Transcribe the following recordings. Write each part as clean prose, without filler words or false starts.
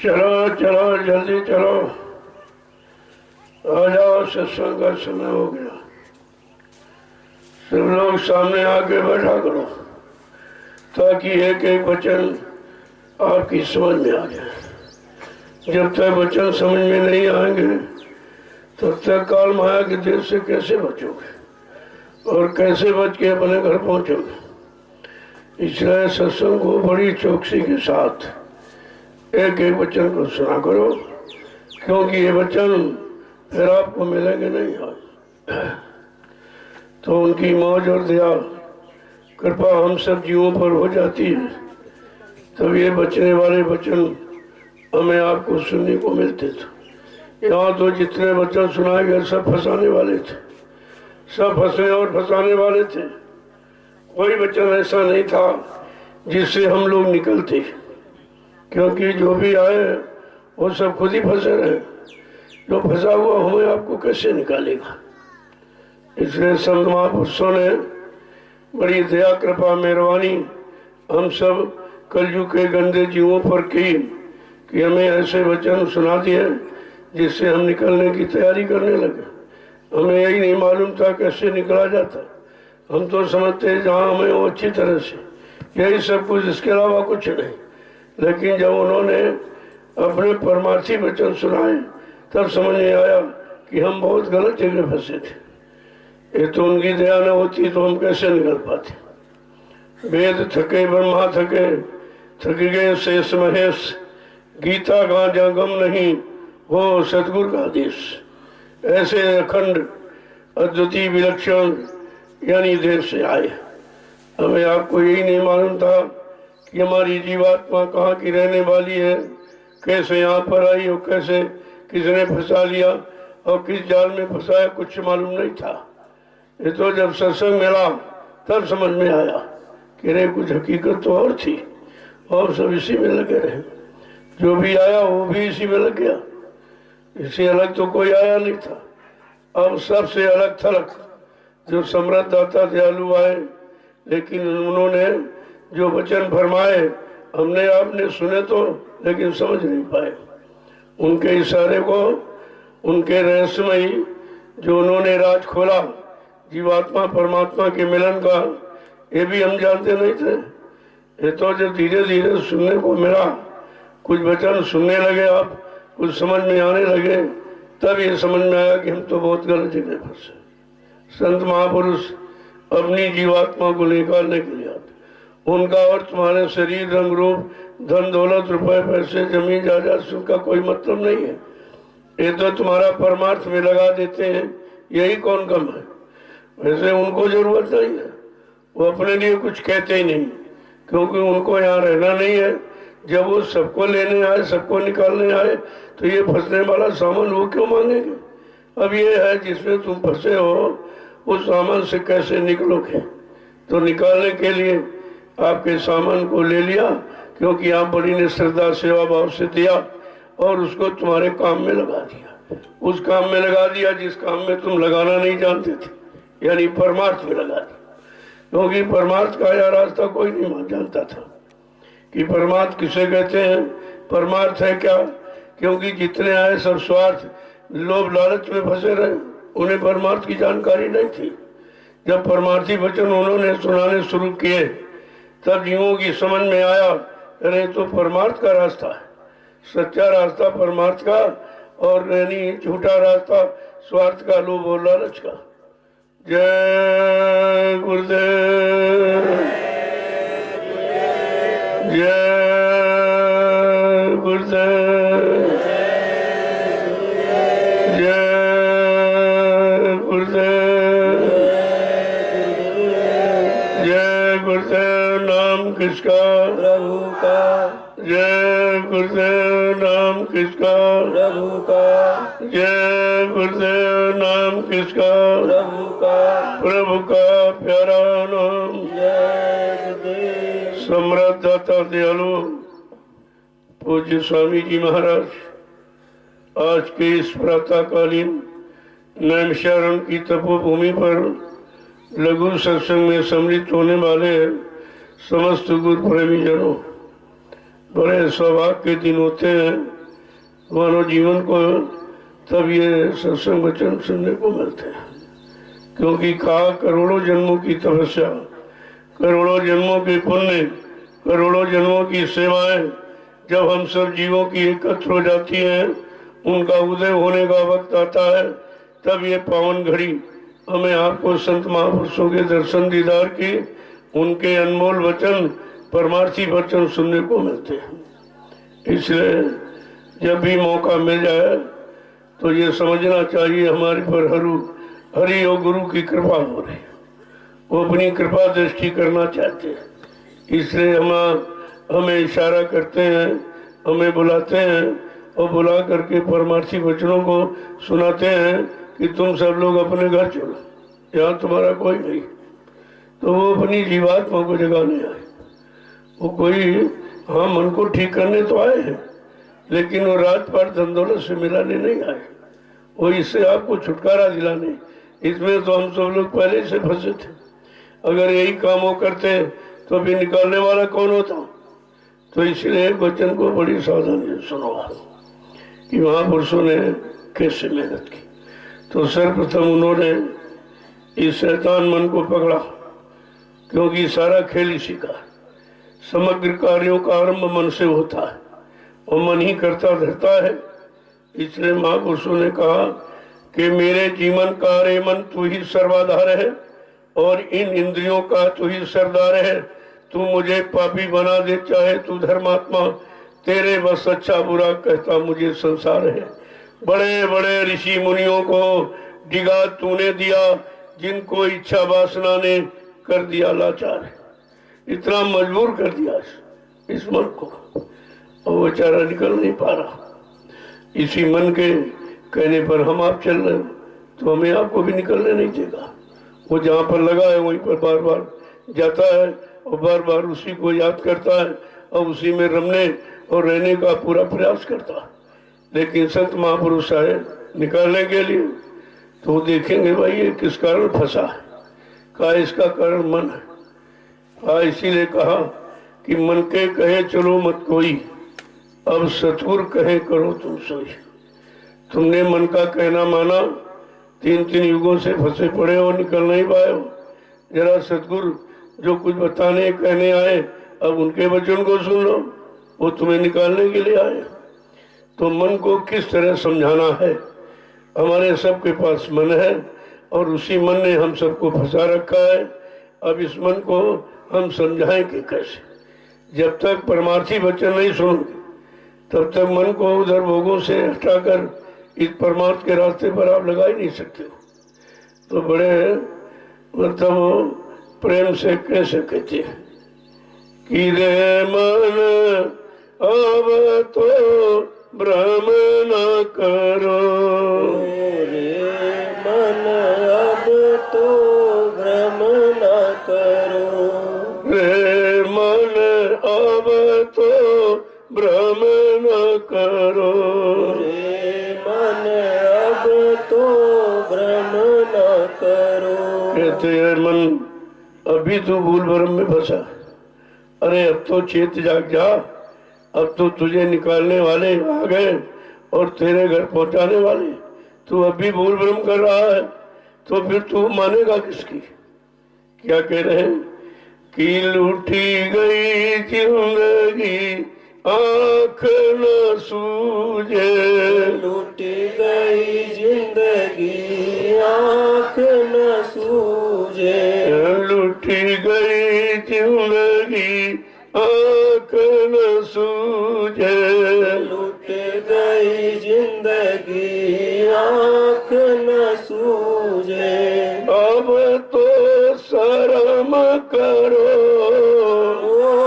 चलो चलो जल्दी चलो, आ जाओ, सत्संग का समय हो गया। सब लोग सामने आके बैठा करो ताकि एक एक वचन आपकी समझ में आ जाए। जब तक वचन समझ में नहीं आएंगे तब तक काल माया के देश से कैसे बचोगे और कैसे बच के अपने घर पहुंचोगे। इसलिए सत्संग को बड़ी चौकसी के साथ एक एक वचन को सुना करो, क्योंकि ये वचन फिर आपको मिलेंगे नहीं आज। तो उनकी मौज और दया कृपा हम सब जीवों पर हो जाती है, तब ये बचने वाले वचन हमें आपको सुनने को मिलते थे। यहाँ तो जितने वचन सुनाए गए सब फंसाने वाले थे, सब फंसने और फंसाने वाले थे। कोई वचन ऐसा नहीं था जिससे हम लोग निकलते, क्योंकि जो भी आए वो सब खुद ही फंसे रहे। जो फंसा हुआ हमें आपको कैसे निकालेगा। इसलिए संत महापुरुषों ने बड़ी दया कृपा मेहरबानी हम सब कलयुग के गंदे जीवों पर की कि हमें ऐसे वचन सुना दिए जिससे हम निकलने की तैयारी करने लगे। हमें यही नहीं मालूम था कैसे निकला जाता। हम तो समझते जहाँ हमें वो अच्छी तरह से यही सब कुछ, इसके अलावा कुछ नहीं। लेकिन जब उन्होंने अपने परमार्थी वचन सुनाए तब समझ में आया कि हम बहुत गलत जगह फंसे थे। ये तो उनकी दया न होती तो हम कैसे निकल पाते। वेद थके ब्रह्मा थके, थक गए शेष महेश, गीता का जगम नहीं हो सतगुरु का आदेश। ऐसे अखंड अद्वितीय विलक्षण यानी देश से आए। हमें आपको यही नहीं मालूम था कि हमारी जीवात्मा कहाँ की रहने वाली है, कैसे यहाँ पर आई और कैसे किसने फंसा लिया और किस जाल में फंसाया, कुछ मालूम नहीं था। ये तो जब सत्संग मिला तब समझ में आया कि रे कुछ हकीकत तो और थी और सब इसी में लगे रहे। जो भी आया वो भी इसी में लग गया, इससे अलग तो कोई आया नहीं था। अब सबसे अलग थलग जो समृद्ध दाता दयालु आए, लेकिन उन्होंने जो वचन फरमाए हमने आपने सुने तो लेकिन समझ नहीं पाए। उनके इशारे को, उनके रहस्यमयी जो उन्होंने राज खोला जीवात्मा परमात्मा के मिलन का, ये भी हम जानते नहीं थे। ये तो जब धीरे धीरे सुनने को मिला, कुछ वचन सुनने लगे आप, कुछ समझ में आने लगे, तब ये समझ में आया कि हम तो बहुत गलत जगह फंसे। संत महापुरुष अपनी जीवात्मा को निकालने के लिए आते। उनका और तुम्हारे शरीर रंग रूप धन दौलत रुपए पैसे जमीन जायदाद उनका कोई मतलब नहीं है। ये तो तुम्हारा परमार्थ में लगा देते हैं, यही कौन कम है। वैसे उनको जरूरत नहीं है, वो अपने लिए कुछ कहते ही नहीं, क्योंकि उनको यहाँ रहना नहीं है। जब वो सबको लेने आए, सबको निकालने आए, तो ये फंसने वाला सामान वो क्यों मांगेंगे। अब ये है जिसमें तुम फंसे हो उस सामान से कैसे निकलोगे। तो निकालने के लिए आपके सामान को ले लिया, क्योंकि आप बड़ी ने श्रद्धा सेवा भाव से दिया और उसको तुम्हारे काम में लगा दिया। उस काम में लगा दिया जिस काम में तुम लगाना नहीं जानते थे, यानी परमार्थ में लगा दिया। क्योंकि परमार्थ का यह रास्ता कोई नहीं जानता था कि परमार्थ किसे कहते हैं, परमार्थ है क्या। क्योंकि जितने आए सब स्वार्थ लोभ लालच में फंसे रहे, उन्हें परमार्थ की जानकारी नहीं थी। जब परमार्थी वचन उन्होंने सुनाने शुरू किए तब जीवों की समझ में आया, अरे तो परमार्थ का रास्ता है, सच्चा रास्ता परमार्थ का, और यानी झूठा रास्ता स्वार्थ का, लोभ और लालच का। जय गुरुदेव, जय गुरुदेव, जय गुरुदेव, जय गुरुदेव। नाम किसका? प्रभु का। जय गुरुदेव। नाम किसका? प्रभु का। जय गुरुदेव। नाम किसका? प्रभु का। प्रभु का प्यारा नाम। जय गुरुदेव। सम्राट दाता दयालु पूज्य स्वामी जी महाराज, आज के इस प्रातःकालीन नैमिषारण्य की तपोभूमि पर लघु सत्संग में सम्मिलित होने वाले समस्त गुरु प्रेमी जनों, बड़े सौभाग्य के दिन होते हैं मानव जीवन को, तब ये सत्संग वचन सुनने को मिलते हैं। क्योंकि कहा करोड़ों जन्मों की तपस्या, करोड़ों जन्मों के पुण्य, करोड़ों जन्मों की सेवाएं जब हम सब जीवों की एकत्र हो जाती हैं, उनका उदय होने का वक्त आता है, तब ये पावन घड़ी हमें आपको संत महापुरुषों के दर्शन दीदार की, उनके अनमोल वचन, परमार्थी वचन सुनने को मिलते हैं। इसलिए जब भी मौका मिल जाए तो ये समझना चाहिए हमारे पर हरि और गुरु की कृपा हो रही, वो अपनी कृपा दृष्टि करना चाहते हैं। इसलिए हमें इशारा करते हैं, हमें बुलाते हैं और बुला करके परमार्थी वचनों को सुनाते हैं कि तुम सब लोग अपने घर चलो, यहाँ तुम्हारा कोई नहीं। तो वो अपनी जीवात्मा को जगाने आए, वो कोई हाँ मन को ठीक करने तो आए हैं, लेकिन वो रात पाट धन दौलत से मिलाने नहीं आए, वो इससे आपको छुटकारा दिलाने। इसमें तो हम सब लोग पहले से फंसे थे। अगर यही काम वो करते तो फिर निकालने वाला कौन होता। तो इसलिए वचन को बड़ी सावधानी से सुनो कि महापुरुषों ने कैसे मेहनत की। तो सर्वप्रथम उन्होंने इस शैतान मन को पकड़ा, क्योंकि सारा खेल इसी का, समग्र कार्यों का आरंभ मन से होता है और मन ही करता धरता है। इसलिए महापुरुषों ने कहा कि मेरे जीवन कार्य मन तू ही सर्वाधार है और इन इंद्रियों का तू ही सरदार है। तू मुझे पापी बना दे चाहे तू धर्मात्मा, तेरे बस अच्छा बुरा कहता मुझे संसार है। बड़े बड़े ऋषि मुनियों को डिगा तूने दिया, जिनको इच्छा वासना ने कर दिया लाचार। इतना मजबूर कर दिया इस मन को, और वो बेचारा निकल नहीं पा रहा। इसी मन के कहने पर हम आप चल रहे हो तो हमें आपको भी निकलने नहीं देगा। वो जहाँ पर लगा है वहीं पर बार बार जाता है और बार बार उसी को याद करता है और उसी में रमने और रहने का पूरा प्रयास करता है। लेकिन संत महापुरुष आए निकालने के लिए, तो वो देखेंगे भाई ये किस कारण फंसा है। कहा इसका कारण मन है। कहा इसीलिए कहा कि मन के कहे चलो मत कोई, अब सतगुर कहे करो तुम सोई। तुमने मन का कहना माना, 3 युगों से फंसे पड़े हो, निकल नहीं पाए हो। जरा सतगुरु जो कुछ बताने कहने आए, अब उनके वचन को सुन लो, वो तुम्हें निकालने के लिए आए। तो मन को किस तरह समझाना है। हमारे सबके पास मन है और उसी मन ने हम सबको फंसा रखा है। अब इस मन को हम समझाएं कि कैसे। जब तक परमार्थी वचन नहीं सुनोगे तब तक मन को उधर भोगों से हटाकर इस परमार्थ के रास्ते पर आप लगा ही नहीं सकते हो। तो बड़े मतलब प्रेम से कैसे कहते हैं कि रे मन अब तो भ्रम न करो, रे मन अब तो भ्रम न करो, रे मन अब तो भ्रम न करो, रे मन अब तो भ्रम न करो। कहते हैं मन अभी तो भूल भ्रम में फंसा, अरे अब तो चेत जाग जा, अब तो तुझे निकालने वाले आ गए और तेरे घर पहुंचाने वाले। तू अभी भूल भ्रम कर रहा है तो फिर तू मानेगा किसकी। क्या कह रहे हैं कि लूटी गई जिंदगी आँख न सूझे, लूटी गई जिंदगी आँख न सूझे, लूटी गई जिंदगी आँख न सूझे, लूट गई जिंदगी आँख न सूझे। अब तो शर्म करो,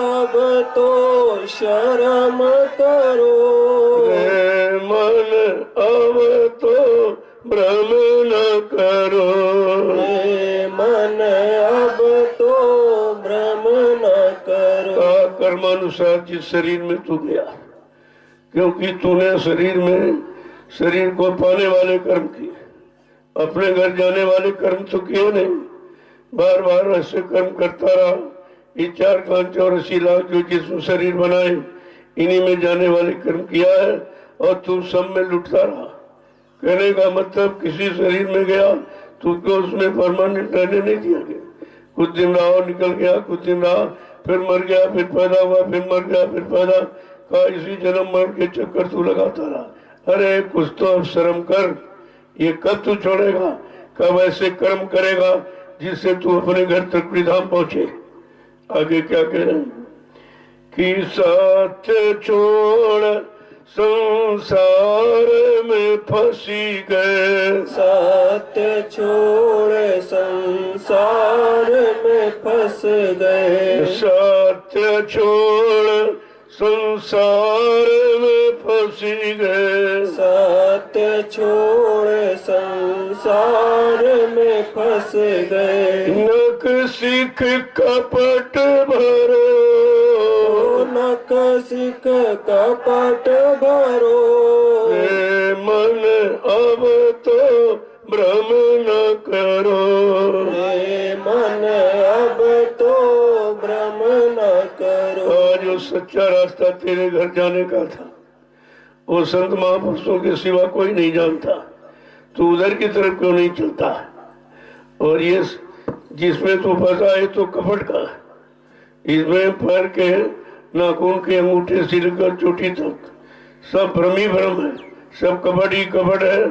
अब तो शर्म करो, रे मन अब तो भ्रम न करो, रे मन अब तो भ्रम न करो। कर्मानुसार जिस शरीर में तू गया, क्योंकि तूने शरीर को पाने वाले कर्म किए, अपने घर जाने वाले कर्म तो किए नहीं। बार बार ऐसे कर्म करता रहा ये 4,84 लाख जो जिसम शरीर बनाए, इन्हीं में जाने वाले कर्म किया है और तू सब में लुटता रहा। कहने का मतलब किसी शरीर में गया तुमको उसमें परमानेंट रहने नहीं दिया गया। कुछ दिन रहा और निकल गया, कुछ दिन रहा फिर मर गया, फिर पैदा हुआ, फिर मर गया, फिर पैदा का, इसी जन्म मरण के चक्कर तू लगाता रहा। अरे कुछ तो अब शर्म कर, ये कब तू छोड़ेगा, कब ऐसे कर्म करेगा जिससे तू अपने घर तक विधाम पहुंचे। आगे क्या कह रहे हैं कि साथ छोड़ संसार में फंसी गए, साथ छोड़ संसार में फंस गए, साथ छोड़ संसार में फंसी गए, साथ छोड़ संसार में फंस गए। नक सिख कपट भरो, नक सिख कपट भरो, हे मन अब तो भ्रम न करो, हे मन अब तो भ्रम न करो। आज जो सच्चा रास्ता तेरे घर जाने का था वो संत महापुरुषों के सिवा कोई नहीं जानता, तू उधर की तरफ क्यों नहीं चलता। और ये जिसमें तू फंसा है तो कपट का, इसमें पैर के नाखून के अंगूठे से लेकर चोटी तक सब भ्रम ही भ्रम है, सब कपट ही कपट है।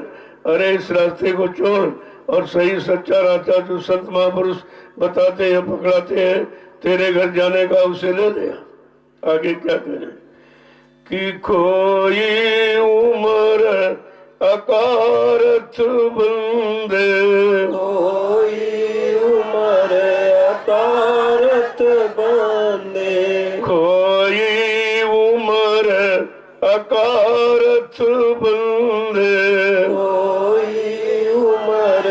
अरे इस रास्ते को छोड़ और सही सच्चा रास्ता जो संत महापुरुष बताते हैं, पकड़ाते हैं तेरे घर जाने का, उसे ले लिया। आगे क्या करें कि कोई उम्र अकारथ बंदे, कोई उम्र अकारथ बंदे, कोई उम्र अकारथ बंदे, कोई उम्र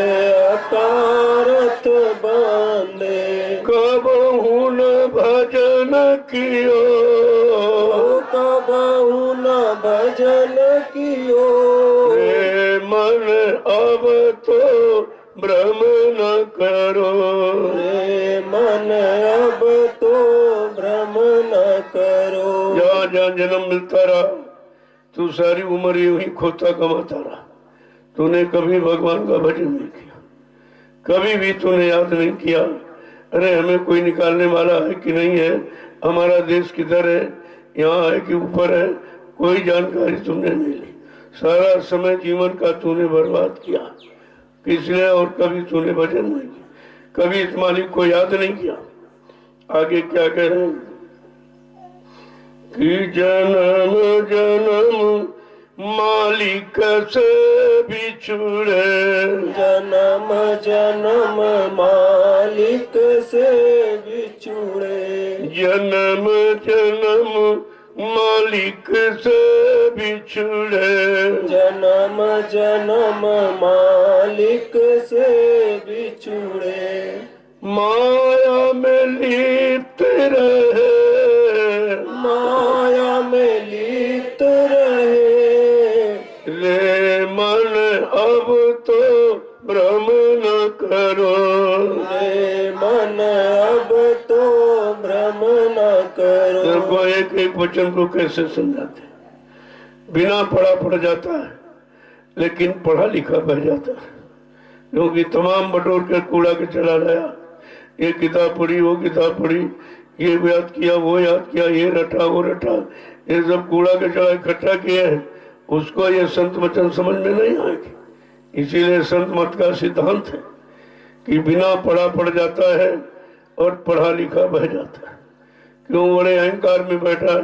अकारथ बंदे, कबहू न भजन कियो, कबहू न भजन कियो, रे मन अब तो भ्रम न करो, रे मन अब तो भ्रम न करो। जहाँ जहाँ जन्म मिलता रहा तू सारी उम्र यूं ही खोता कमाता रहा। तूने कभी भगवान का भजन नहीं किया, कभी भी तूने याद नहीं किया अरे हमें कोई निकालने वाला है कि नहीं है, हमारा देश किधर है, यहाँ है कि ऊपर है, कोई जानकारी तुमने नहीं ली। सारा समय जीवन का तूने बर्बाद किया, इसलिए और कभी तूने भजन नहीं किया, कभी इस मालिक को याद नहीं किया। आगे क्या कह रहे हैं कि जन्म जन्म मालिक से बिछुड़े, जन्म जन्म मालिक से बिछुड़े, जन्म जन्म मालिक से बिछुड़े, जन्म जन्म मालिक से बिछुड़े, माया में लिप्त रहे, माया में लिप्त रहे, रे मन अब तो भ्रम न करो, रे मन अब तो भ्रम न करो। देखो एक एक वचन को कैसे समझाते, बिना पढ़ा पढ़ जाता है लेकिन पढ़ा लिखा बह जाता है, क्योंकि तमाम बटोर कर कूड़ा के चला लाया, ये किताब पढ़ी वो किताब पढ़ी, ये याद किया वो याद किया, ये रटा वो रटा, ये सब कूड़ा के चला इकट्ठा किए हैं, उसको ये संत वचन समझ में नहीं आएगी। इसीलिए संत मत का सिद्धांत है कि बिना पढ़ा पढ़ जाता है और पढ़ा लिखा बह जाता है। क्यों बड़े अहंकार में बैठा है,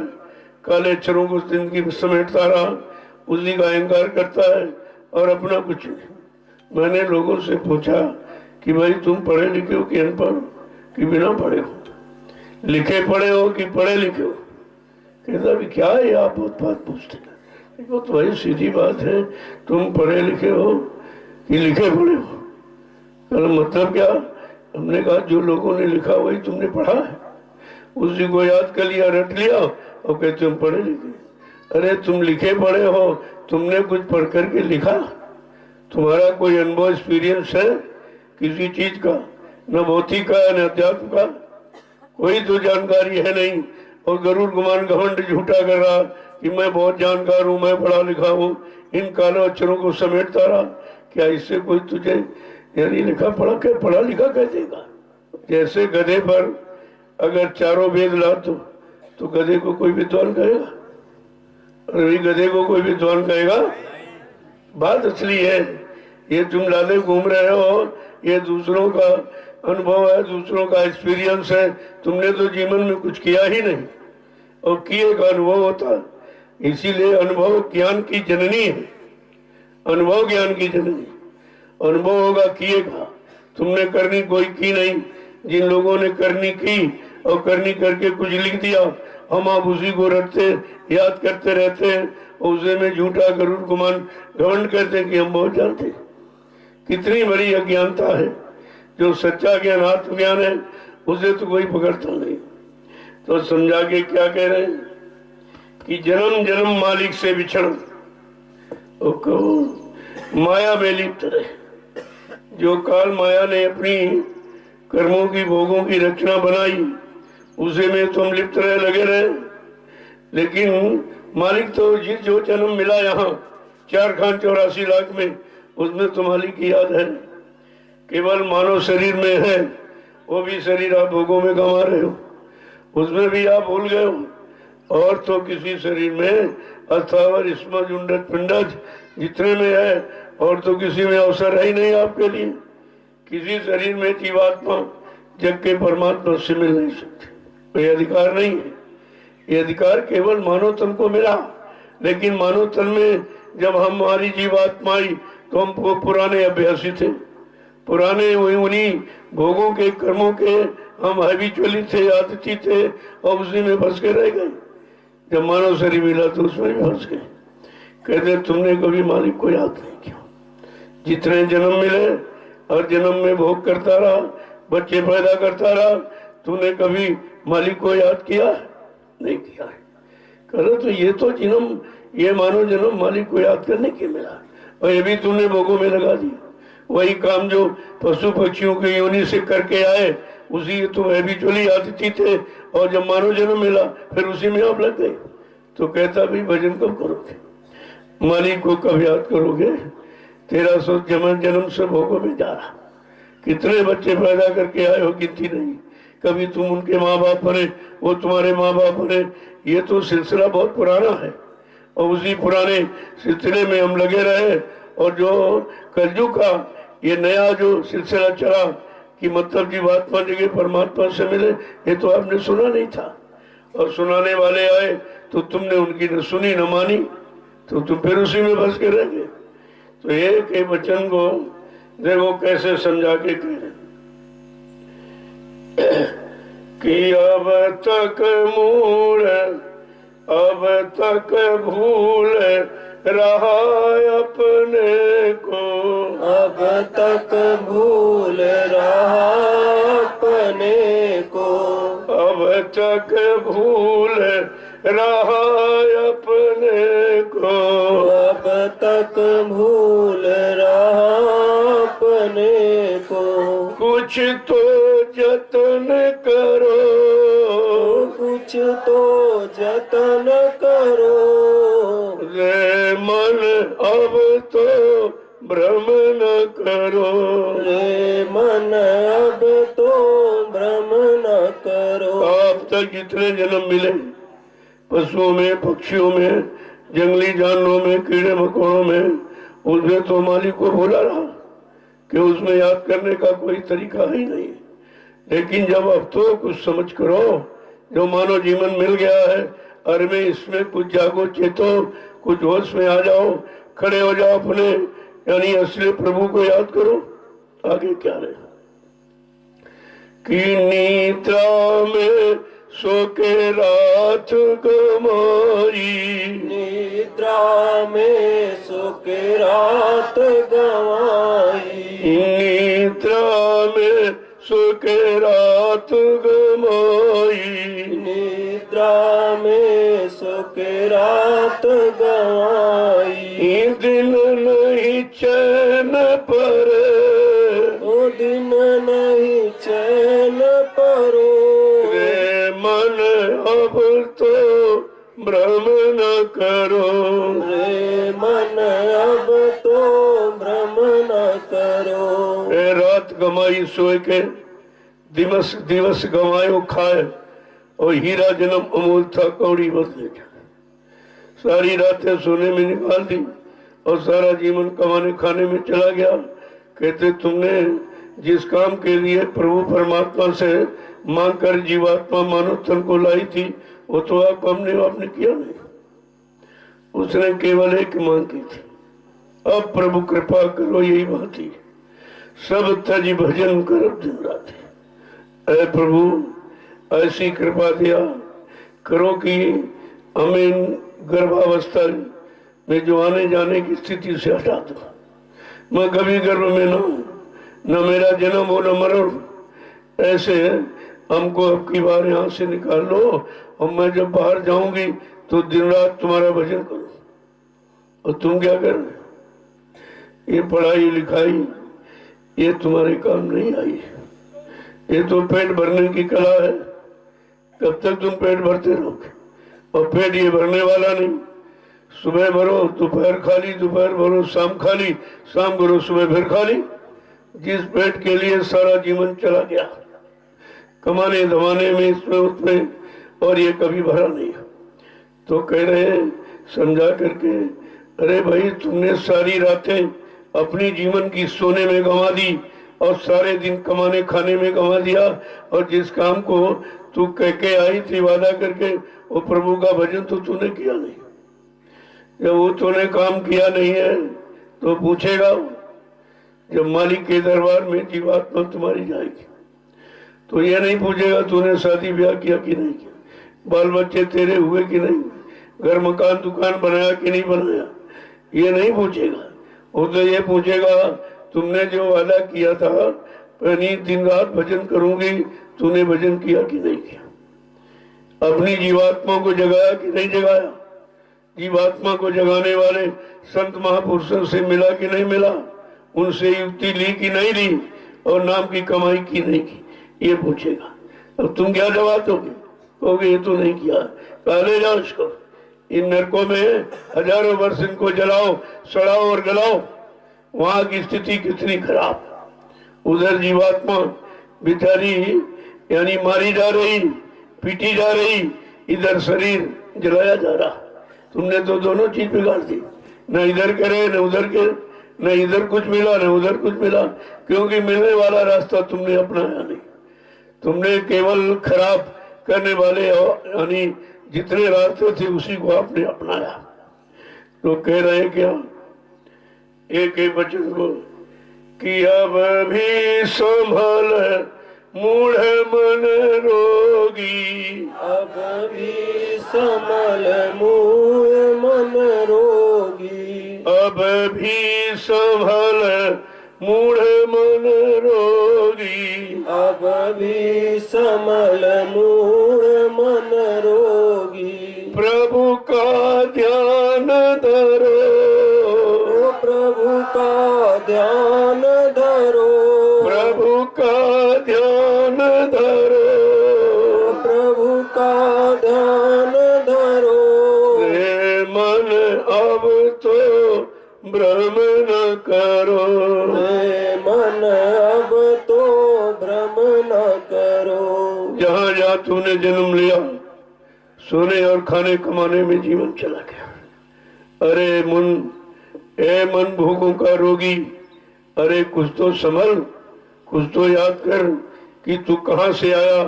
काले अक्षरों को जिंदगी में समेटता रहा, उसी का अहंकार करता है और अपना कुछ नहीं। मैंने लोगों से पूछा कि भाई तुम पढ़े लिखे हो कि अनपढ़ कि बिना पढ़े हो, लिखे पढ़े हो कि पढ़े लिखे हो। कहता भी क्या है आप बहुत बात पूछते हैं, देखो तो भाई सीधी बात है, तुम पढ़े लिखे हो कि लिखे पढ़े हो। कल मतलब क्या, हमने कहा जो लोगों ने लिखा वही तुमने पढ़ा है, उसी को याद कर लिया रट लिया और कहते तुम पढ़े लिखे। अरे तुम लिखे पढ़े हो, तुमने कुछ पढ़ करके लिखा, तुम्हारा कोई अनुभव एक्सपीरियंस है किसी चीज का, न भौतिक का न अध्यात्म का, कोई तो जानकारी है नहीं, और गरुड़ गुमान घमंड झूठा कर रहा कि मैं बहुत जानकार हूं, मैं पढ़ा लिखा हूं, इन कालो अक्षरों को समेटता रहा। क्या इससे कोई तुझे यानी लिखा पढ़ा के पढ़ा लिखा कह देगा? जैसे गधे पर अगर चारों वेद ला तो गधे को कोई विद्वान कहेगा? अरे गधे को कोई विद्वान कहेगा? बात असली है, ये तुम लाले घूम रहे हो, ये दूसरों का अनुभव है, दूसरों का एक्सपीरियंस है। तुमने तो जीवन में कुछ किया ही नहीं, और किए का अनुभव होता। इसीलिए अनुभव ज्ञान की जननी है, अनुभव ज्ञान की जननी। अनुभव होगा किए का, तुमने करनी कोई की नहीं। जिन लोगों ने करनी की और करनी करके कुछ लिख दिया, हम आप उसी को रटते याद करते रहते हैं, उसे में झूठा गरुड़ गुमान घमंड करते हैं कि हम बहुत जानते। कितनी बड़ी अज्ञानता है। जो सच्चा ज्ञान आत्मज्ञान है उसे तो कोई पकड़ता नहीं। तो समझा के क्या कह रहे हैं कि जन्म जन्म मालिक से बिछड़ माया में लिप्त रहे। जो काल माया ने अपनी कर्मों की भोगों की रचना बनाई, उसे में तुम लिप्त रहे, लगे रहे। लेकिन मालिक तो जो जन्म मिला यहाँ 4,84 लाख में, उसमें तो मालिक की याद है। केवल मानव शरीर में है, वो भी शरीर आप भोगों में कमा रहे हो, उसमें भी आप भूल गए हो। और तो किसी शरीर में अस्थावर स्मज उंडज पिंडज जितने में है, और तो किसी में अवसर है ही नहीं आपके लिए। किसी शरीर में जीवात्मा जग के परमात्मा से मिल नहीं सकते, ये अधिकार नहीं है। ये अधिकार केवल मानव तन को मिला। लेकिन मानव तन में जब हमारी जीवात्मा आई तो हम पुराने अभ्यासी थे, पुराने उन्हीं भोगों के कर्मों के हम हैबिचुअली थे, आदती थे, और उसी में फंस के रह गए। जब मानव शरीर मिला तो उसमें भी फंस गए। कहते तुमने कभी मालिक को याद नहीं किया। जितने जन्म मिले और जन्म में भोग करता रहा, बच्चे पैदा करता रहा, तूने कभी मालिक को याद किया? नहीं किया है। करो तो ये तो जन्म, ये मानो जन्म मालिक को याद करने के मिला, और ये भी तूने भोगों में लगा दिया। वही काम जो पशु पक्षियों के योनि से करके आए, उसी तुम हैबिचुअली आदती थे, और जब मानव जन्म मिला फिर उसी में आप लग गए। तो कहता भी भजन कब करोगे, मालिक को कब याद करोगे? 1300 जन्म से भोगों में जा रहा। कितने बच्चे पैदा करके आए हो, गिनती नहीं। कभी तुम उनके माँ बाप बने, वो तुम्हारे माँ बाप बने। ये तो सिलसिला बहुत पुराना है, और उसी पुराने सिलसिले में हम लगे रहे। और जो कलयुग का ये नया जो सिलसिला चला कि मतलब जीवात्मा जगह परमात्मा से मिले, ये तो आपने सुना नहीं था। और सुनाने वाले आए तो तुमने उनकी न सुनी न मानी, तो तुम फिर उसी में फंस के रह गए। तो एक वचन को देखो कैसे समझा के कह कि अब तक मूल अब तक भूल रहा अपने को, अब तक भूल रहा अपने को, अब तक भूल रहा अपने को, अब तक भूल रहा अपने को। कुछ तो जतन करो, कुछ तो जतन करो, रे मन अब तो भ्रम न करो, रे मन अब तो भ्रम न करो। आप तक जितने जन्म मिले, पशुओं में, पक्षियों में, जंगली जानवरों में, कीड़े मकोड़ों में, उसमें तो मालिक को भूला रहा कि उसमें याद करने का कोई तरीका ही नहीं। लेकिन जब अब तो कुछ समझ करो, जो मानव जीवन मिल गया है, अरे में इसमें कुछ जागो, चेतो, कुछ होश में आ जाओ, खड़े हो जाओ अपने यानी असली प्रभु को याद करो। आगे क्या रहे कि निद्रा में सो के रात गमाई, निद्रा में सो के रात गवाई, निद्रा में सो के रात गमाई, निद्रा में सो के रात गवाई। दिन नहीं चैन पर, ओ दिन नहीं चैन परो, रे भ्रम न करो। रे मन अब तो भ्रम न करो। ए रात गमाई सोए के, दिवस दिवस गवायो खाए, और हीरा जन्म अमूल था कौड़ी बदले जाए। सारी रातें सोने में निकाल दी और सारा जीवन कमाने खाने में चला गया। कहते तुमने जिस काम के लिए प्रभु परमात्मा से मांग कर जीवात्मा मानव तन को लाई थी, वो तो आपने किया नहीं। उसने केवल एक मांग की थी, अब प्रभु कृपा करो, यही बात थी। सब तज भजन कर दिन रात। ऐ प्रभु ऐसी कृपा दिया करो कि हमें गर्भावस्था में जो आने जाने की स्थिति से हटा दो। मैं कभी गर्भ में ना हूं, न मेरा जन्म हो न मरण। ऐसे हमको अब की बार यहाँ से निकाल लो, और मैं जब बाहर जाऊंगी तो दिन रात तुम्हारा भजन करूं। और तुम क्या कर रहे? ये पढ़ाई लिखाई ये तुम्हारे काम नहीं आई। ये तो पेट भरने की कला है। कब तक तुम पेट भरते रहोगे? और पेट ये भरने वाला नहीं। सुबह भरो, दोपहर खाली, दोपहर भरो, शाम खाली, शाम भरो, सुबह फिर खाली। जिस पेट के लिए सारा जीवन चला गया कमाने धमाने में, इसमें उसमें, और ये कभी भरा नहीं। तो कह रहे हैं समझा करके, अरे भाई तुमने सारी रातें अपनी जीवन की सोने में गंवा दी और सारे दिन कमाने खाने में गंवा दिया। और जिस काम को तू कह के आई थी वादा करके, वो प्रभु का भजन तो तूने किया नहीं। जब वो तूने काम किया नहीं है तो पूछेगा जब मालिक के दरबार में जीवात्मा तुम्हारी जाएगी, तो ये नहीं पूछेगा तूने शादी ब्याह किया कि नहीं किया, बाल बच्चे तेरे हुए कि नहीं, घर मकान दुकान बनाया कि नहीं बनाया, ये नहीं पूछेगा। वो तो ये पूछेगा तुमने जो वादा किया था पहली दिन रात भजन करूंगी, तूने भजन किया कि नहीं किया, अपनी जीवात्मा को जगाया कि नहीं जगाया, जीवात्मा को जगाने वाले संत महापुरुषों से मिला कि नहीं मिला, उनसे युक्ति ली कि नहीं ली, और नाम की कमाई की नहीं की, ये पूछेगा। अब तुम क्या जवाब दोगे? कहोगे ये तो नहीं किया। पहले जाओ इसको, इन नरकों में हजारों वर्ष इनको जलाओ, सड़ाओ और गलाओ। वहां की स्थिति कितनी खराब। उधर जीवात्मा बेचारी यानी मारी जा रही, पीटी जा रही, इधर शरीर जलाया जा रहा। तुमने तो दोनों चीज बिगाड़ दी, न इधर करे न उधर के, न इधर कुछ मिला न उधर कुछ मिला, क्योंकि मिलने वाला रास्ता तुमने अपनाया नहीं। तुमने केवल खराब करने वाले यानी जितने रास्ते थे उसी को आपने अपनाया। तो कह रहे क्या एक एक वचन को कि अब भी संभल मूढ़ मन रोगी, अब भी संभल मूढ़ मन रोगी, अब भी संभल मूढ़ मन रोगी, अब भी संभल मूढ़ मन रोगी। प्रभु का ध्यान धरो, प्रभु का ध्यान धरो, प्रभु का ध्यान धरो, प्रभु का ध्यान धरो। रे मन अब तो भ्रम न करो, रे मन अब तो भ्रम न करो। जहाँ जहाँ तूने जन्म लिया सोने और खाने कमाने में जीवन चला गया। अरे ए मन भोगों का रोगी, अरे कुछ तो संभल, कुछ तो याद कर कि तू कहाँ से आया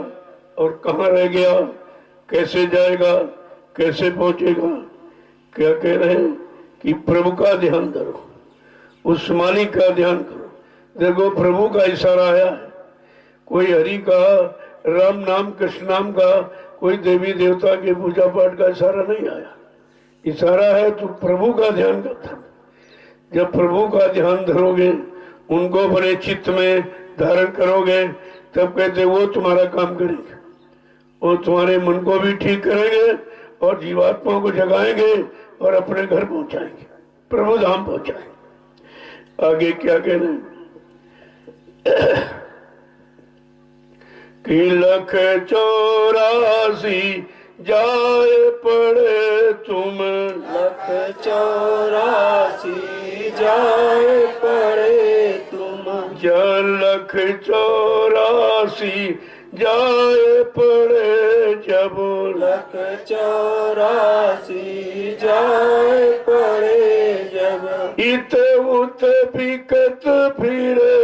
और कहाँ रह गया, कैसे जाएगा, कैसे पहुंचेगा। क्या कह रहे हैं कि प्रभु का ध्यान करो, उस मालिक का ध्यान करो। देखो प्रभु का इशारा आया है, कोई हरि का, राम नाम, कृष्ण नाम का, कोई देवी देवता के पूजा पाठ का इशारा नहीं आया। इशारा है तो प्रभु का ध्यान करता। जब प्रभु का ध्यान धरोगे, उनको अपने चित्त में धारण करोगे, तब कहते वो तुम्हारा काम करेंगे, वो तुम्हारे मन को भी ठीक करेंगे और जीवात्मा को जगाएंगे और अपने घर पहुंचाएंगे, प्रभु धाम पहुंचाएंगे। आगे क्या कहना है कि 184 जाए पड़े तुम, लख 84 जाए पड़े तुम, लख 84 जाए पड़े जब, लख 84 जाए पड़े जब, इत उत बिकत फिरे,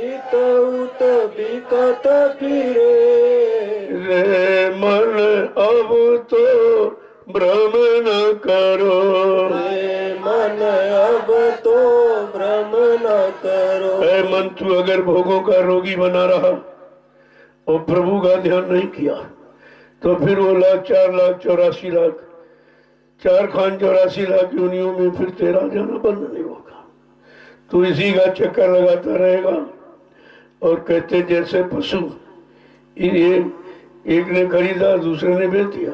इत उत बिकत फिरे, रे मन अब तो भ्रम न करो, हे मन अब तो भ्रम न करो। ऐ मन तू अगर भोगों का रोगी बना रहा और प्रभु का ध्यान नहीं किया तो फिर वो 4,84,00,000 4,84,00,000 योनियों में फिर तेरा जाना बंद नहीं होगा। तू इसी का चक्कर लगाता रहेगा। और कहते जैसे पशु, ये एक ने खरीदा, दूसरे ने बेच दिया,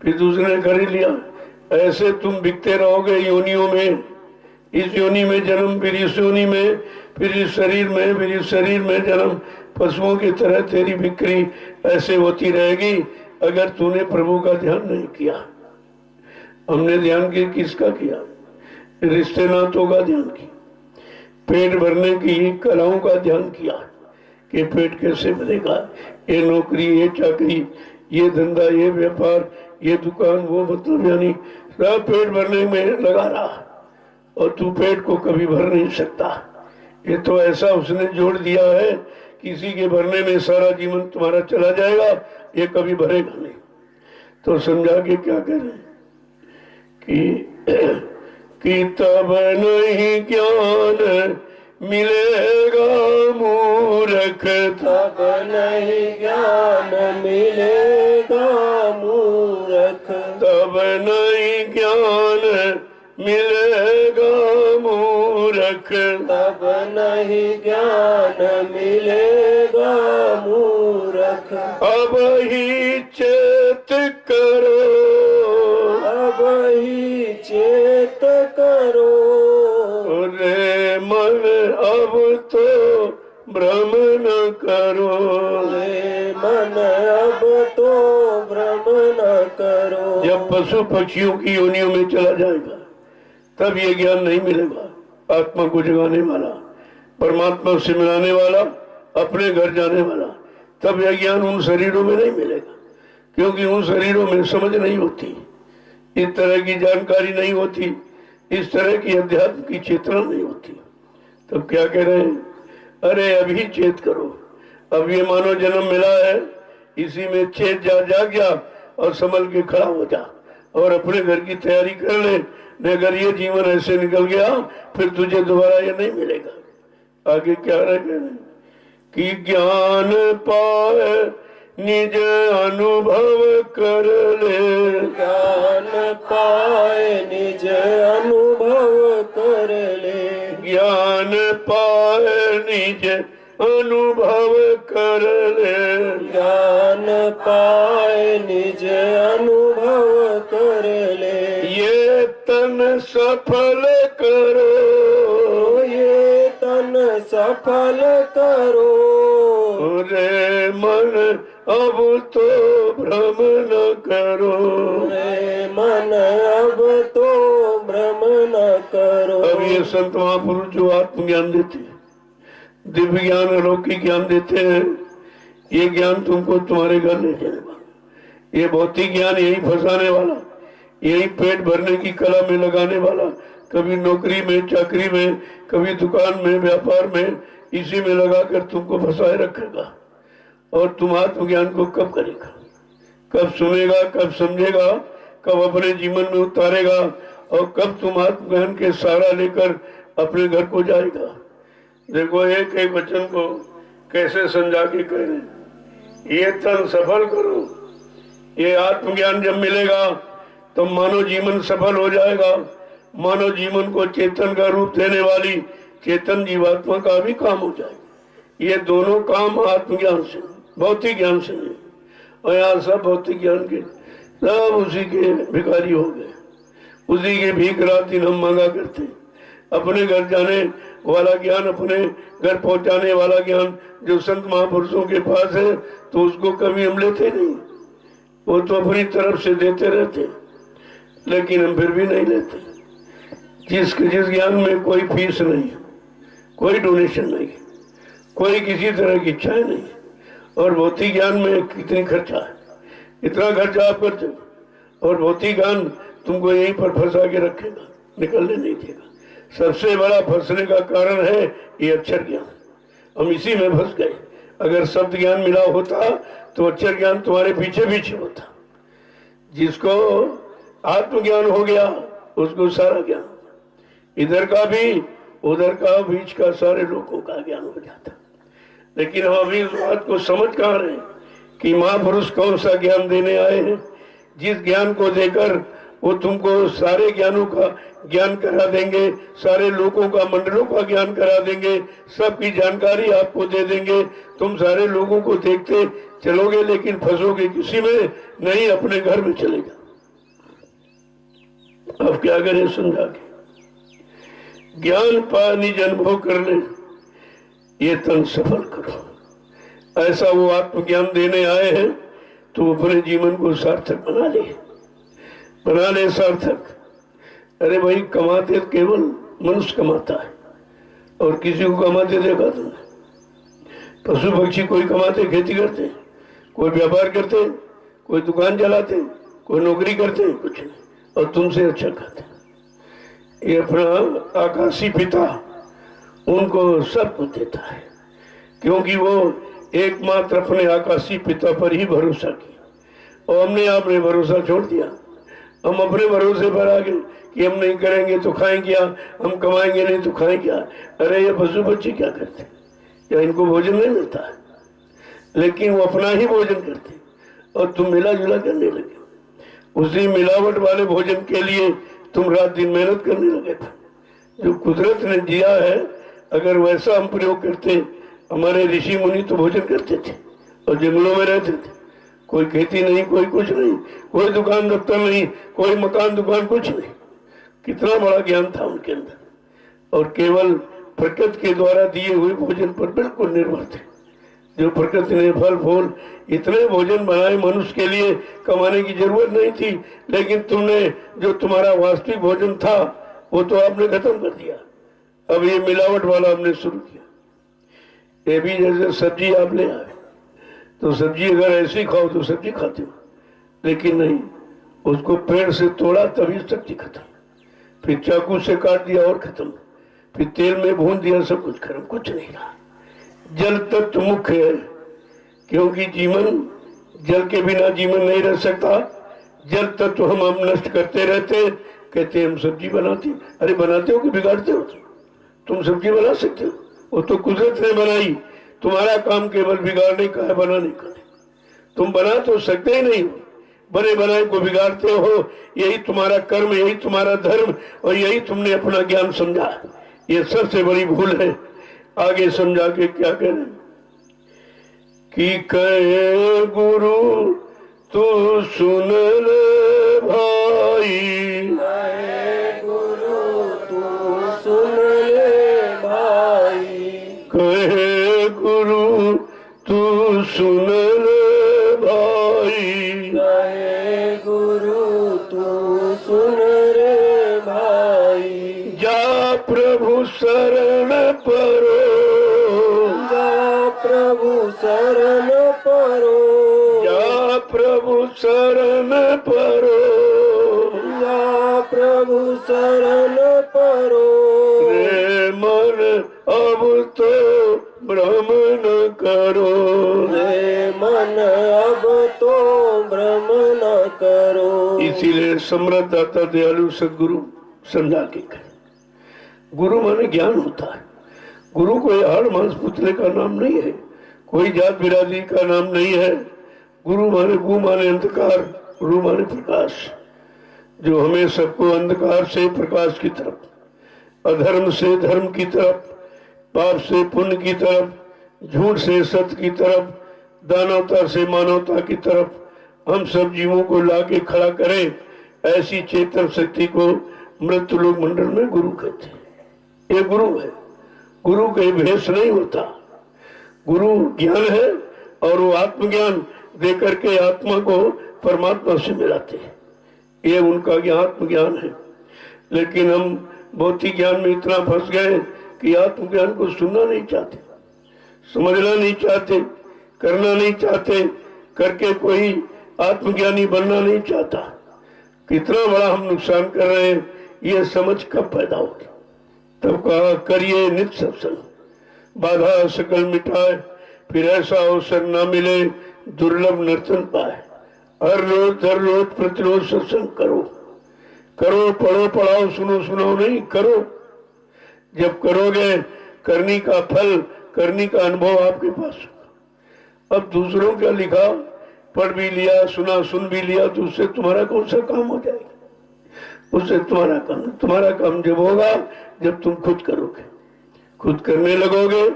फिर दूसरे ने खरीद लिया, ऐसे तुम बिकते रहोगे योनियों में। इस योनि में जन्म, फिर इस योनि में, फिर इस शरीर में, फिर इस शरीर में जन्म। पशुओं की तरह तेरी बिक्री ऐसे होती रहेगी अगर तूने प्रभु का ध्यान नहीं किया। हमने ध्यान किसका किया? रिश्ते नातों का ध्यान किया, पेट भरने की कलाओं का ध्यान किया कि पेट कैसे भरेगा। ये नौकरी, ये चाकरी, ये धंधा, ये व्यापार, ये दुकान, वो मतलब यानी सब पेट भरने में लगा रहा और तू पेट को कभी भर नहीं सकता। ये तो ऐसा उसने जोड़ दिया है, किसी के भरने में सारा जीवन तुम्हारा चला जाएगा, ये कभी भरेगा नहीं। तो समझा के क्या करें कि तब नहीं ज्ञान मिलेगा मूर्ख, तब नहीं ज्ञान मिलेगा मूर्ख, तब नहीं ज्ञान मिलेगा मूर्ख, तब नहीं ज्ञान मिलेगा मूर्ख। अब ही चेत करो, अब ही चेत करो, रे मन अब तो भ्रम न करो, हे मन अब तो भ्रम न करो। जब पशु पक्षियों की योनियों में चला जाएगा तब ये ज्ञान नहीं मिलेगा। आत्मा को जगाने वाला, परमात्मा से मिलाने वाला, अपने घर जाने वाला, तब यह ज्ञान उन शरीरों में नहीं मिलेगा, क्योंकि उन शरीरों में समझ नहीं होती, इस तरह की जानकारी नहीं होती, इस तरह की अध्यात्म की चेतना नहीं होती। तब क्या कह रहे हैं? अरे अभी चेत करो, अब ये मानव जन्म मिला है, इसी में चेत जाग जा और संभल के खड़ा हो जा और अपने घर की तैयारी कर ले। अगर ये जीवन ऐसे निकल गया फिर तुझे दोबारा ये नहीं मिलेगा। आगे क्या रह गए कि ज्ञान पाए निज अनुभव कर ले, ज्ञान पाए निज अनुभव कर ले, ज्ञान पाए निज अनुभव कर ले, ज्ञान पाए निज अनुभव कर ले। ये तन सफल करो, ये तन सफल करो, रे मन अब तो भ्रम न करो, रे मन अब तो भ्रम न करो। अब ये संत महापुरुष जो आत्मज्ञान देते हैं, दिव्य ज्ञान, अलौकिक ज्ञान देते हैं, ये ज्ञान तुमको तुम्हारे घर ले जाने वाला, ये भौतिक ज्ञान यही फंसाने वाला, यही पेट भरने की कला में लगाने वाला, कभी नौकरी में, चाकरी में, कभी दुकान में, व्यापार में, इसी में लगाकर तुमको फंसाए रखेगा। और तुम आत्मज्ञान को कब करेगा, कब सुनेगा, कब समझेगा, कब अपने जीवन में उतारेगा और कब तुम आत्मज्ञान के सहारा लेकर अपने घर को जाएगा। देखो एक एक वचन को कैसे समझा के कह रहे, ये तन सफल करो, ये आत्मज्ञान जब मिलेगा तो मानव जीवन सफल हो जाएगा। मानव जीवन को चेतन का रूप देने वाली चेतन जीवात्मा का भी काम हो जाएगा। ये दोनों काम आत्मज्ञान से, भौतिक ज्ञान से नहीं। और यहाँ सब भौतिक ज्ञान के सब उसी के भिखारी हो गए, उसी के भीख रात दिन हम मांगा करते। अपने घर जाने वाला ज्ञान, अपने घर पहुंचाने वाला ज्ञान जो संत महापुरुषों के पास है, तो उसको कभी हम लेते नहीं। वो तो अपनी तरफ से देते रहते, लेकिन हम फिर भी नहीं लेते। जिस ज्ञान में कोई फीस नहीं, कोई डोनेशन नहीं, कोई किसी तरह की इच्छाएं नहीं, और भौतिक ज्ञान में कितनी खर्चा है, इतना खर्चा आप करते हो, और भौतिक ज्ञान तुमको यहीं पर फंसा के रखेगा, निकलने नहीं देगा। सबसे बड़ा फंसने का कारण है ये अक्षर ज्ञान। हम इसी में फंस गए। अगर शब्द ज्ञान मिला होता तो अक्षर ज्ञान तुम्हारे पीछे पीछे होता। जिसको आत्मज्ञान हो गया उसको सारा ज्ञान, इधर का भी उधर का बीच का सारे लोगों का ज्ञान हो जाता। लेकिन हम अभी इस बात को समझ कहाँ रहे कि महापुरुष कौन सा ज्ञान देने आए हैं, जिस ज्ञान को देकर वो तुमको सारे ज्ञानों का ज्ञान करा देंगे, सारे लोगों का मंडलों का ज्ञान करा देंगे, सबकी जानकारी आपको दे देंगे। तुम सारे लोगों को देखते चलोगे लेकिन फंसोगे किसी में नहीं, अपने घर में चले जाओ। अब क्या करें समझा के, ज्ञान पानी अनुभव कर ले, ये तन सफल करो। ऐसा वो आत्मज्ञान देने आए हैं तो अपने जीवन को सार्थक बना ले सार्थक। अरे भाई, कमाते केवल मनुष्य कमाता है, और किसी को कमाते देखा तुमने? पशु पक्षी कोई कमाते, खेती करते, कोई व्यापार करते, कोई दुकान चलाते, कोई नौकरी करते, कुछ नहीं, और तुमसे अच्छा खाते। ये अपना आकाशी पिता उनको सब कुछ देता है, क्योंकि वो एकमात्र अपने आकाशी पिता पर ही भरोसा किया, और हमने आपने भरोसा छोड़ दिया। हम अपने भरोसे पर आ गए कि हम नहीं करेंगे तो खाएं क्या, हम कमाएंगे नहीं तो खाएं क्या। अरे ये पशु पक्षी क्या करते, क्या इनको भोजन नहीं मिलता है? लेकिन वो अपना ही भोजन करते और तुम मिला जुला करने लगे। उसी मिलावट वाले भोजन के लिए तुम रात दिन मेहनत करने लगे थे। जो कुदरत ने दिया है, अगर वैसा हम प्रयोग करते, हमारे ऋषि मुनि तो भोजन करते थे और जंगलों में रहते थे। कोई खेती नहीं, कोई कुछ नहीं, कोई दुकान दफ्तर नहीं, कोई मकान दुकान कुछ नहीं। कितना बड़ा ज्ञान था उनके अंदर, और केवल प्रकृति के द्वारा दिए हुए भोजन पर बिल्कुल निर्भर थे। जो प्रकृति ने फल फूल इतने भोजन बनाए मनुष्य के लिए, कमाने की जरूरत नहीं थी। लेकिन तुमने जो तुम्हारा वास्तविक भोजन था वो तो आपने खत्म कर दिया। अब ये मिलावट वाला हमने शुरू किया। ये भी जैसे सब्जी आप ले आए तो सब्जी अगर ऐसी खाओ तो सब्जी खाते हो, लेकिन नहीं, उसको पेड़ से तोड़ा तभी सब्जी खत्म, फिर चाकू से काट दिया और खत्म, फिर तेल में भून दिया, सब कुछ खत्म, कुछ नहीं रहा। जल तत्व मुख्य है, क्योंकि जीवन, जल के बिना जीवन नहीं रह सकता। जल तत्व हम नष्ट करते रहते। कहते हम सब्जी बनाते, अरे बनाते हो कि बिगाड़ते हो? तुम सब्जी बना सकते हो, वो तो कुदरत ने बनाई। तुम्हारा काम केवल बिगाड़ने का है, बनाने का नहीं। तुम बना तो सकते ही नहीं हो, बने बनाए को बिगाड़ते हो। यही तुम्हारा कर्म, यही तुम्हारा धर्म, और यही तुमने अपना ज्ञान समझा। ये सबसे बड़ी भूल है। आगे समझा के क्या करें कि कहे गुरु तू सुन ले भाई, कहे गुरु तू सुन ले भाई, कहे गुरु तू सुन ले भाई, कहे गुरु तू सुन रे भाई। जा प्रभु शरण परो, जा प्रभु शरण परो, जा प्रभु शरण परो, जा प्रभु शरण परो। रे मन अब तो भ्रम न करो, रे मन अब तो भ्रम न करो। इसीलिए सम्राट दाता दयालु सदगुरु समझा के कहे। गुरु माने ज्ञान होता है। गुरु कोई हाड़ मांस पुतले का नाम नहीं है, कोई जात बिरादरी का नाम नहीं है। गुरु माने, गु माने अंधकार, रु माने प्रकाश, जो हमें सबको अंधकार से प्रकाश की तरफ, अधर्म से धर्म की तरफ, पाप से पुण्य की तरफ, झूठ से सत्य की तरफ, दानवता से मानवता की तरफ हम सब जीवों को लाके खड़ा करें। ऐसी चेतन शक्ति को मृत्यु लोक मंडल में गुरु कहते हैं। ये गुरु है। गुरु कहीं भेष नहीं होता। गुरु ज्ञान है, और वो आत्मज्ञान दे करके आत्मा को परमात्मा से मिलाते हैं। ये उनका आत्मज्ञान है। लेकिन हम भौतिक ज्ञान में इतना फंस गए कि आत्मज्ञान को सुनना नहीं चाहते, समझना नहीं चाहते, करना नहीं चाहते, करके कोई आत्मज्ञानी बनना नहीं चाहता। कितना बड़ा हम नुकसान कर रहे हैं, ये समझ कब पैदा होगी? तब कहा करिए नित्य सत्संग, बाधा सकल मिटाए, फिर ऐसा अवसर न मिले दुर्लभ नर्तन पाए। हर रोज प्रतिरोज सत्संग करो, करो, पढ़ो पढ़ाओ, सुनो सुनाओ नहीं, करो। जब करोगे करने का फल, करने का अनुभव आपके पास होगा। अब दूसरों का लिखा पढ़ भी लिया, सुना सुन भी लिया, तो उससे तुम्हारा कौन सा काम हो जाएगा? उससे तुम्हारा काम जब होगा जब तुम खुद करोगे, खुद करने लगोगे,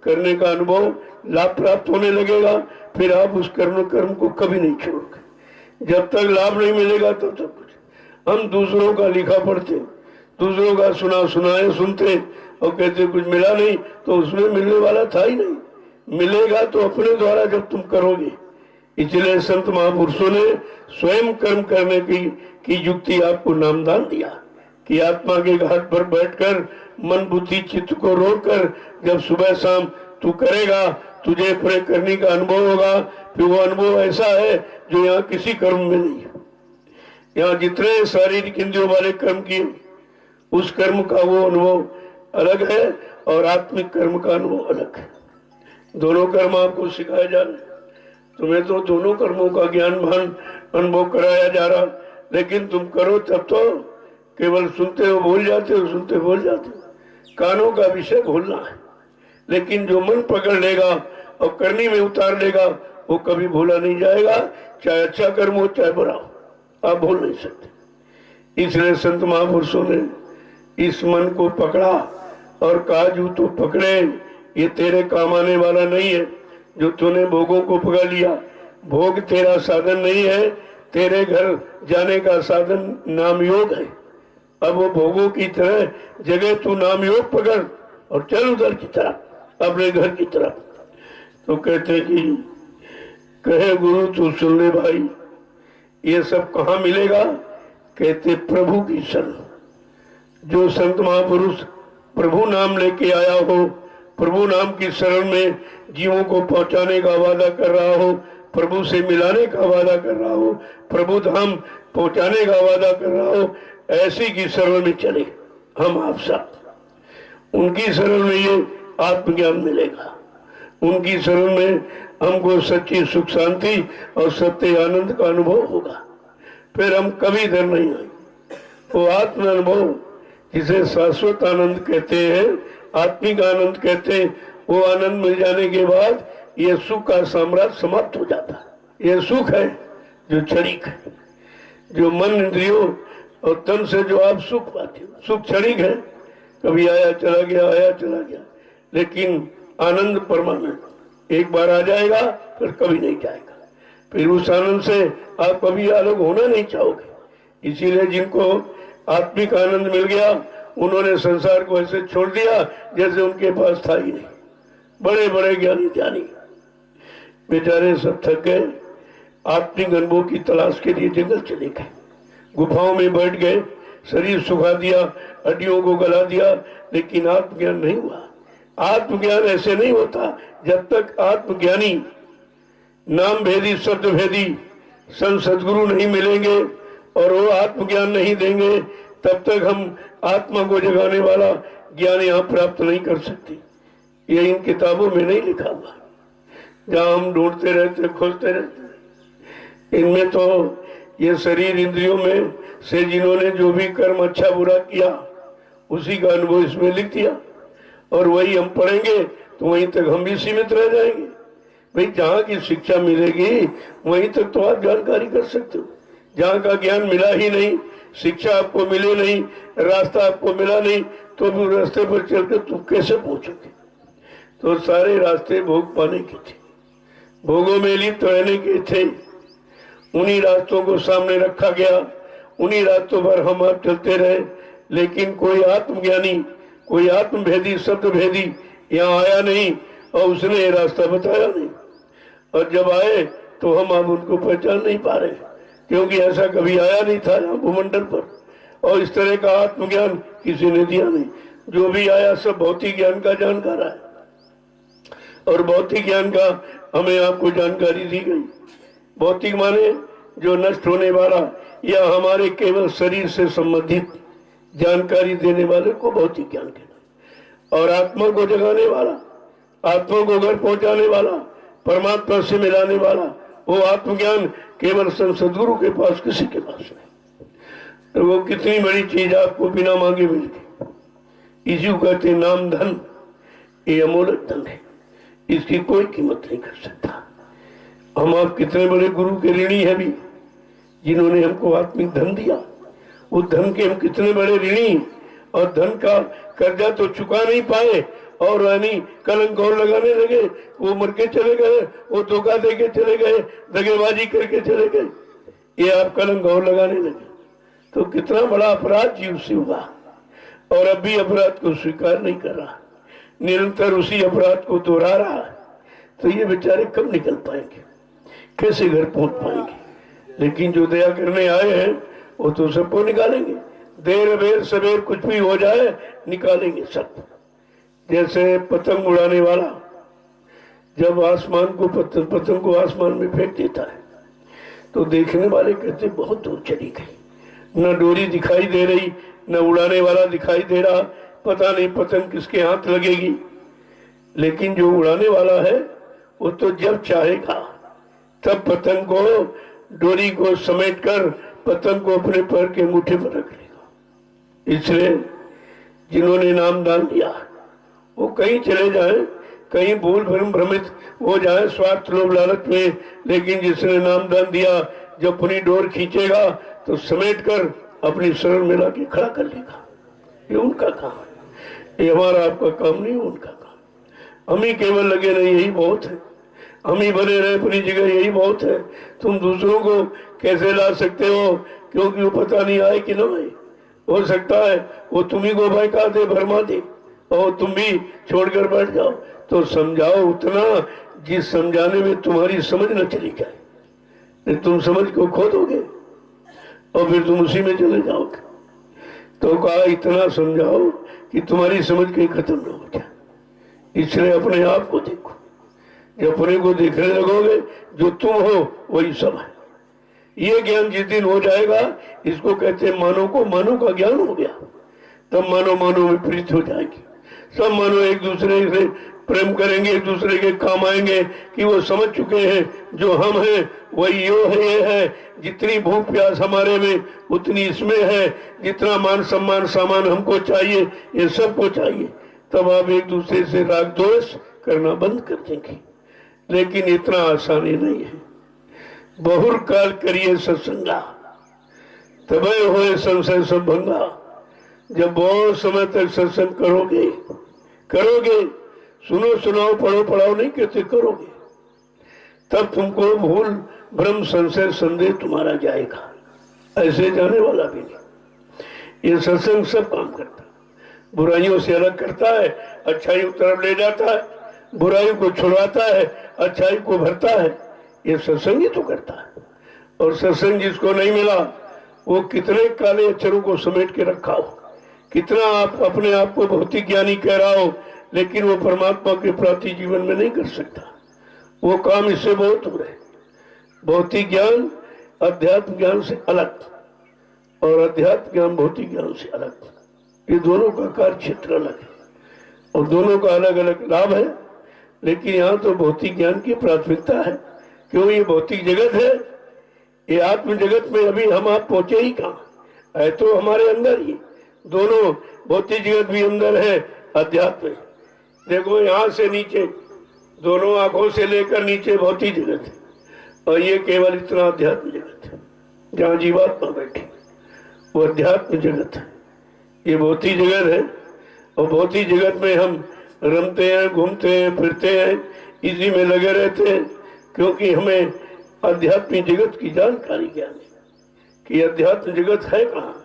करने का अनुभव लाभ प्राप्त होने लगेगा, फिर आप उस कर्म को कभी नहीं छोड़ोगे। जब तक लाभ नहीं मिलेगा तब तक कुछ। हम दूसरों का लिखा पढ़ते, दूसरों का सुनाए सुनते और कहते कुछ मिला नहीं, तो उसमें मिलने वाला था ही नहीं। मिलेगा तो अपने द्वारा जब तुम करोगे। इसलिए संत महापुरुषों ने स्वयं कर्म करने की युक्ति आपको नामदान दिया कि आत्मा के घाट पर बैठकर मन बुद्धि चित्त को रोककर जब सुबह शाम तू करेगा, तुझे अपने करने का अनुभव होगा। फिर वो अनुभव ऐसा है जो यहाँ किसी कर्म में नहीं है। यहाँ जितने शारीरिक इंद्रियों वाले कर्म किए, उस कर्म का वो अनुभव अलग है और आत्मिक कर्म का अनुभव अलग है। दोनों कर्म आपको सिखाए जा रहे। तुम्हें तो दोनों कर्मों का ज्ञान भान अनुभव कराया जा रहा, लेकिन तुम करो तब तो केवल सुनते हो भूल जाते हो, सुनते भूल जाते हो। कानों का विषय भूलना है, लेकिन जो मन पकड़ लेगा और करनी में उतार लेगा वो कभी भूला नहीं जाएगा। चाहे अच्छा कर्म हो चाहे बुरा हो, आप भूल नहीं सकते। इसलिए संत महापुरुषों ने इस मन को पकड़ा और कहा जो तू पकड़े ये तेरे काम आने वाला नहीं है। जो तूने भोगों को पकड़ लिया, भोग तेरा साधन नहीं है, तेरे घर जाने का साधन नाम योग है। अब वो भोगों की तरह जगह तू नाम योग पकड़ और चल उधर की तरफ, अपने घर की तरफ। तो कहते कि कहे गुरु तू सुन ले भाई, ये सब कहाँ मिलेगा? कहते प्रभु की शरण। जो संत महापुरुष प्रभु नाम लेके आया हो, प्रभु नाम की शरण में जीवों को पहुंचाने का वादा कर रहा हो, प्रभु से मिलाने का वादा कर रहा हो, प्रभु धाम पहुंचाने का वादा कर रहा हो, ऐसी की शरण में चले हम आप सब। उनकी शरण में ये आत्मज्ञान मिलेगा, उनकी शरण में हमको सच्ची सुख शांति और सत्य आनंद का अनुभव होगा। फिर हम कभी इधर नहीं आएंगे। वो आत्म अनुभव जिसे शाश्वत आनंद कहते हैं, आत्मिक आनंद कहते हैं, वो आनंद मिल जाने के बाद ये सुख का साम्राज्य समाप्त हो जाता है। ये सुख है जो क्षणिक है, जो मन इंद्रियों और तन से जो आप सुख पाते हो, सुख क्षणिक है, कभी आया चला गया, आया चला गया। लेकिन आनंद परमानेंट एक बार आ जाएगा फिर कभी नहीं जाएगा। फिर उस आनंद से आप कभी अलग होना नहीं चाहोगे। इसीलिए जिनको आत्मिक आनंद मिल गया, उन्होंने संसार को ऐसे छोड़ दिया जैसे उनके पास था ही नहीं। बड़े बड़े ज्ञानी ध्यानी बेचारे सब थक गए, आत्मिक अनुभव की तलाश के लिए जंगल चले गए, गुफाओं में बैठ गए, शरीर सुखा दिया, हड्डियों को गला दिया, लेकिन आत्मज्ञान नहीं हुआ। आत्मज्ञान ऐसे नहीं होता जब तक आत्मज्ञानी नाम भेदी शब्द भेदी संत सदगुरु नहीं मिलेंगे और वो आत्मज्ञान नहीं देंगे, तब तक हम आत्मा को जगाने वाला ज्ञान यहाँ प्राप्त नहीं कर सकते। ये इन किताबों में नहीं लिखा हुआ, जहाँ हम ढूंढते रहते खोजते रहते। इनमें तो ये शरीर इंद्रियों में से जिन्होंने जो भी कर्म अच्छा बुरा किया उसी का अनुभव इसमें लिख दिया, और वही हम पढ़ेंगे तो वहीं तक हम भी सीमित रह जाएंगे। भाई जहाँ की शिक्षा मिलेगी वहीं तक तो आप जानकारी कर सकते हो। जहाँ का ज्ञान मिला ही नहीं, शिक्षा आपको मिले नहीं, रास्ता आपको मिला नहीं, तो भी रास्ते पर चलकर तुम कैसे पहुंचोगे? तो सारे रास्ते भोग पाने के थे, भोगों में लिप्त रहने के थे। उन्हीं रास्तों को सामने रखा गया, उन्हीं रास्तों पर हम आप चलते रहे। लेकिन कोई आत्मज्ञानी, कोई आत्मभेदी शब्द भेदी यहाँ आया नहीं और उसने ये रास्ता बताया नहीं। और जब आए तो हम अब उनको पहचान नहीं पा रहे। क्योंकि ऐसा कभी आया नहीं था यहाँ भूमंडल पर, और इस तरह का आत्मज्ञान किसी ने दिया नहीं। जो भी आया सब भौतिक ज्ञान का जानकार है, और भौतिक ज्ञान का हमें आपको जानकारी दी गई। भौतिक माने जो नष्ट होने वाला या हमारे केवल शरीर से संबंधित जानकारी देने वाले को भौतिक ज्ञान कहना, और आत्मा को जगाने वाला, आत्मा को घर पहुंचाने वाला, परमात्मा से मिलाने वाला, वो आत्मज्ञान केवल सदगुरु के पास, किसी के पास नहीं। तो वो कितनी बड़ी चीज आपको बिना मांगे मिल गई। इसी को कहते हैं नाम धन। ये अमूल्य धन है, इसकी कोई कीमत नहीं कर सकता। हम आप कितने बड़े गुरु के ऋणी है भी, जिन्होंने हमको आत्मिक धन दिया। उस धन के हम कितने बड़े ऋणी, और धन का कर्जा तो चुका नहीं पाए, और रानी कलंक और लगाने लगे। वो मर के चले गए, वो धोखा दे के चले गए, दगेबाजी करके चले गए, ये आप कलंक और लगाने लगे। तो कितना बड़ा अपराध जीव से हुआ, और अब भी अपराध को स्वीकार नहीं कर रहा, निरंतर उसी अपराध को दोहरा रहा है। तो ये बेचारे कब निकल पाएंगे, कैसे घर पहुंच पाएंगे? लेकिन जो दया करने आए हैं वो तो सबको निकालेंगे। देर अबेर सबेर कुछ भी हो जाए, निकालेंगे सब। जैसे पतंग उड़ाने वाला जब आसमान को पतंग को आसमान में फेंक देता है, तो देखने वाले कहते बहुत दूर चली गई, न डोरी दिखाई दे रही, न उड़ाने वाला दिखाई दे रहा, पता नहीं पतंग किसके हाथ लगेगी। लेकिन जो उड़ाने वाला है वो तो जब चाहेगा तब पतंग को, डोरी को समेट कर पतंग को अपने पैर के अंगूठे पर रख लेगा। इसलिए जिन्होंने नाम दान दिया वो कहीं चले जाएं, कहीं भूल भ्रमित हो जाए स्वार्थ लोभ लालच में, लेकिन जिसने नाम दान दिया जब अपनी डोर खींचेगा तो समेट कर अपनी शरण में लाके खड़ा कर लेगा। ये उनका काम है, ये हमारा आपका काम नहीं, उनका काम। हम ही केवल लगे रहे यही बहुत है, हम ही बने रहे अपनी जगह यही बहुत है। तुम दूसरों को कैसे ला सकते हो, क्योंकि वो पता नहीं आए कि न आए। हो सकता है वो तुम्ही को बहका दे, भरमा दे, और तुम भी छोड़कर बैठ जाओ। तो समझाओ उतना जिस समझाने में तुम्हारी समझ न चली जाए, नहीं तुम समझ को खो दोगे और फिर तुम उसी में चले जाओगे। तो कहा इतना समझाओ कि तुम्हारी समझ कहीं खत्म न हो जाए। इसलिए अपने आप को देखो, जब अपने को देखने लगोगे जो तुम हो वही सब है। ये ज्ञान जिस दिन हो जाएगा, इसको कहते हैं मानो को मानो का ज्ञान हो गया, तब मानो मानो में प्रीत हो जाएगी। सब मानो एक दूसरे से प्रेम करेंगे, एक दूसरे के काम आएंगे कि वो समझ चुके हैं जो हम हैं वही यो है, ये है। जितनी भूख प्यास हमारे में उतनी इसमें है, जितना मान सम्मान सामान हमको चाहिए ये सबको चाहिए। तब आप एक दूसरे से राग द्वेष करना बंद कर देंगे। लेकिन इतना आसानी नहीं है। बहुर काल करिए सत्संगा, तबे होए संशय संभंगा। जब बहुत समय तक सत्संग करोगे, सुनो सुनाओ पढ़ो पढ़ाओ नहीं कहते, करोगे, तब तुमको भूल भ्रम संशय संदेह तुम्हारा जाएगा। ऐसे जाने वाला भी नहीं। ये सत्संग सब काम करता है, बुराइयों से अलग करता है, अच्छाई की तरफ ले जाता है, बुराई को छुड़वाता है, अच्छाई को भरता है। ये सत्संग ही तो करता है। और सत्संग जिसको नहीं मिला वो कितने काले अक्षरों को समेट के रखा हो, कितना आप अपने आप को भौतिक ज्ञानी कह रहा हो, लेकिन वो परमात्मा के प्रति जीवन में नहीं कर सकता। वो काम इससे बहुत दूर है। भौतिक ज्ञान अध्यात्म ज्ञान से अलग, और अध्यात्म ज्ञान भौतिक ज्ञान से अलग। ये दोनों का कार्य क्षेत्र अलग है और दोनों का अलग अलग लाभ है। लेकिन यहाँ तो भौतिक ज्ञान की प्राथमिकता है, क्यों ये भौतिक जगत है। ये आत्म जगत में अभी हम आप पहुंचे ही कहाँ, है तो हमारे अंदर ही। दोनों भौतिक जगत भी अंदर है, अध्यात्म। देखो यहाँ से नीचे, दोनों आंखों से लेकर नीचे भौतिक जगत है, और ये केवल इतना अध्यात्म जगत है जहाँ जीवात्मा बैठी, वो अध्यात्म जगत है। ये भौतिक जगत है, और भौतिक जगत में हम रमते हैं, घूमते हैं, फिरते हैं, इसी में लगे रहते हैं, क्योंकि हमें आध्यात्मिक जगत की जानकारी ज्ञान है कि अध्यात्म जगत है कहाँ,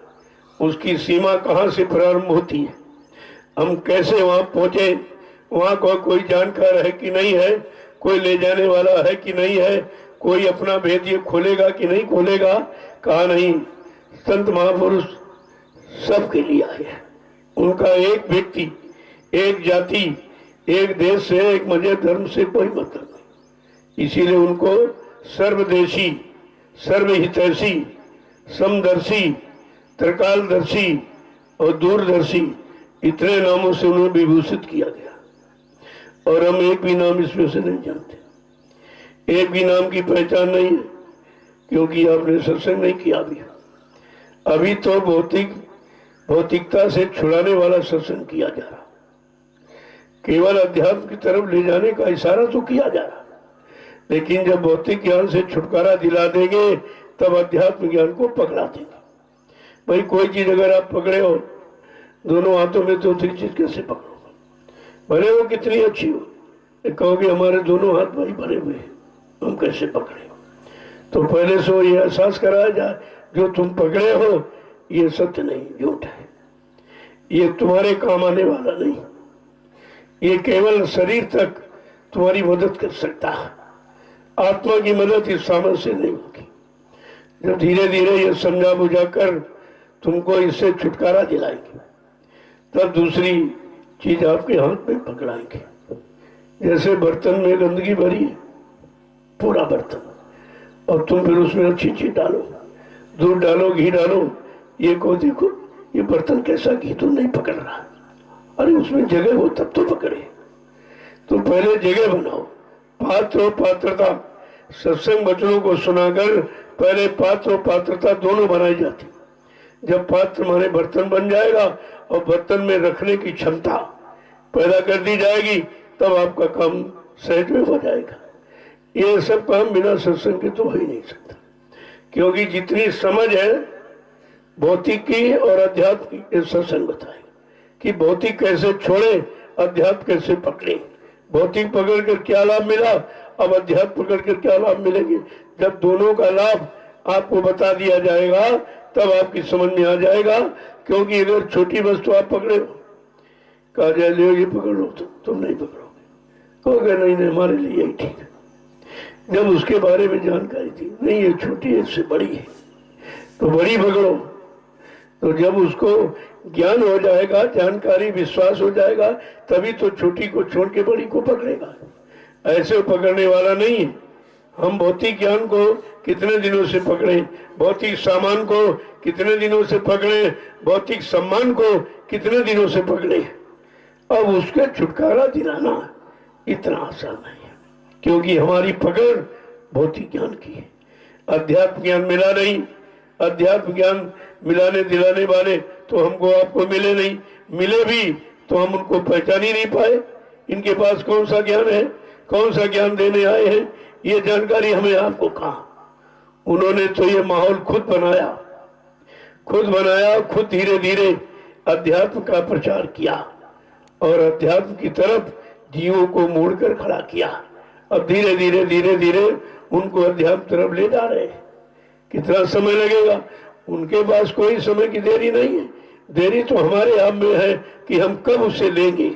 उसकी सीमा कहाँ से प्रारंभ होती है, हम कैसे वहां पहुंचे, वहां कोई जानकार है कि नहीं है, कोई ले जाने वाला है कि नहीं है, कोई अपना भेद ये खोलेगा कि नहीं खोलेगा, कहा नहीं। संत महापुरुष सबके लिए आए हैं। उनका एक व्यक्ति, एक जाति, एक देश से, एक मजहब धर्म से कोई मतलब नहीं। इसीलिए उनको सर्वदेशी, सर्वहितैषी, समदर्शी, त्रिकालदर्शी और दूरदर्शी, इतने नामों से उन्हें विभूषित किया गया। और हम एक भी नाम इसमें से नहीं जानते, एक भी नाम की पहचान नहीं है, क्योंकि आपने सत्संग नहीं किया अभी तो भौतिकता से छुड़ाने वाला सत्संग किया जा रहा, केवल अध्यात्म की तरफ ले जाने का इशारा तो किया जा रहा, लेकिन जब भौतिक ज्ञान से छुटकारा दिला देंगे तब अध्यात्म ज्ञान को पकड़ा देंगे। भाई कोई चीज अगर आप पकड़े हो दोनों हाथों में, तो दूसरी चीज कैसे पकड़ोगे? भले वो कितनी अच्छी हो, कहोगे हमारे दोनों हाथ भाई भरे हुए हैं, हम कैसे पकड़े? तो पहले से ये एहसास कराया जाए, जो तुम पकड़े हो ये सत्य नहीं, झूठ है, ये तुम्हारे काम आने वाला नहीं, ये केवल शरीर तक तुम्हारी मदद कर सकता है, आत्मा की मदद इस सामने से नहीं होगी। जब धीरे धीरे ये समझा बुझाकर तुमको इससे छुटकारा दिलाएंगे, तब दूसरी चीज आपके हाथ में पकड़ाएंगे। जैसे बर्तन में गंदगी भरी है, पूरा बर्तन, और तुम फिर उसमें अच्छी चीज डालो, दूध डालो, घी डालो, ये को देखो ये बर्तन कैसा, घी तो नहीं पकड़ रहा, अरे उसमें जगह हो तब तो पकड़े। तो पहले जगह बनाओ, पात्र और पात्रता। सत्संग वचनों को सुनाकर पहले पात्र और पात्रता दोनों बनाई जाती। जब पात्र माने बर्तन बन जाएगा और बर्तन में रखने की क्षमता पैदा कर दी जाएगी, तब आपका काम सहज में हो जाएगा। ये सब काम बिना सत्संग के तो हो ही नहीं सकता, क्योंकि जितनी समझ है भौतिक की और अध्यात्म की, सत्संग बताएगा कि भौतिक कैसे छोड़े, अध्यात्म कैसे पकड़े। भौतिक पकड़ कर क्या लाभ मिला, अब अध्यात्म पकड़ कर क्या लाभ मिलेंगे। जब दोनों का लाभ आपको बता दिया जाएगा तब आपकी समझ में आ जाएगा। क्योंकि अगर छोटी वस्तु आप पकड़े हो, कहा जाए ले ये पकड़ लो, तो तुम नहीं पकड़ोगे, कहोगे नहीं नहीं हमारे लिए यही ठीक है। जब उसके बारे में जानकारी थी, नहीं ये छोटी है इससे बड़ी है, तो बड़ी पकड़ो। तो जब उसको ज्ञान हो जाएगा, जानकारी विश्वास हो जाएगा, तभी तो छोटी को छोड़ के बड़ी को पकड़ेगा। ऐसे पकड़ने वाला नहीं है। हम भौतिक ज्ञान को कितने दिनों से पकड़े, भौतिक सामान को कितने दिनों से पकड़े, भौतिक सम्मान को कितने दिनों से पकड़े। अब उसके छुटकारा दिलाना इतना आसान नहीं है, क्योंकि हमारी पकड़ भौतिक ज्ञान की है, अध्यात्म ज्ञान मिला नहीं। अध्यात्म ज्ञान मिलाने दिलाने वाले तो हमको आपको मिले नहीं, मिले भी तो हम उनको पहचान ही नहीं पाए। इनके पास कौन सा ज्ञान है, कौन सा ज्ञान देने आए हैं, ये जानकारी हमें आपको कहा। उन्होंने तो ये माहौल खुद बनाया, खुद धीरे धीरे अध्यात्म का प्रचार किया और अध्यात्म की तरफ जीवों को मोड़कर खड़ा किया। अब धीरे धीरे धीरे धीरे उनको अध्यात्म तरफ ले जा रहे हैं। कितना समय लगेगा, उनके पास कोई समय की देरी नहीं है। देरी तो हमारे आप में है कि हम कब उसे लेंगे,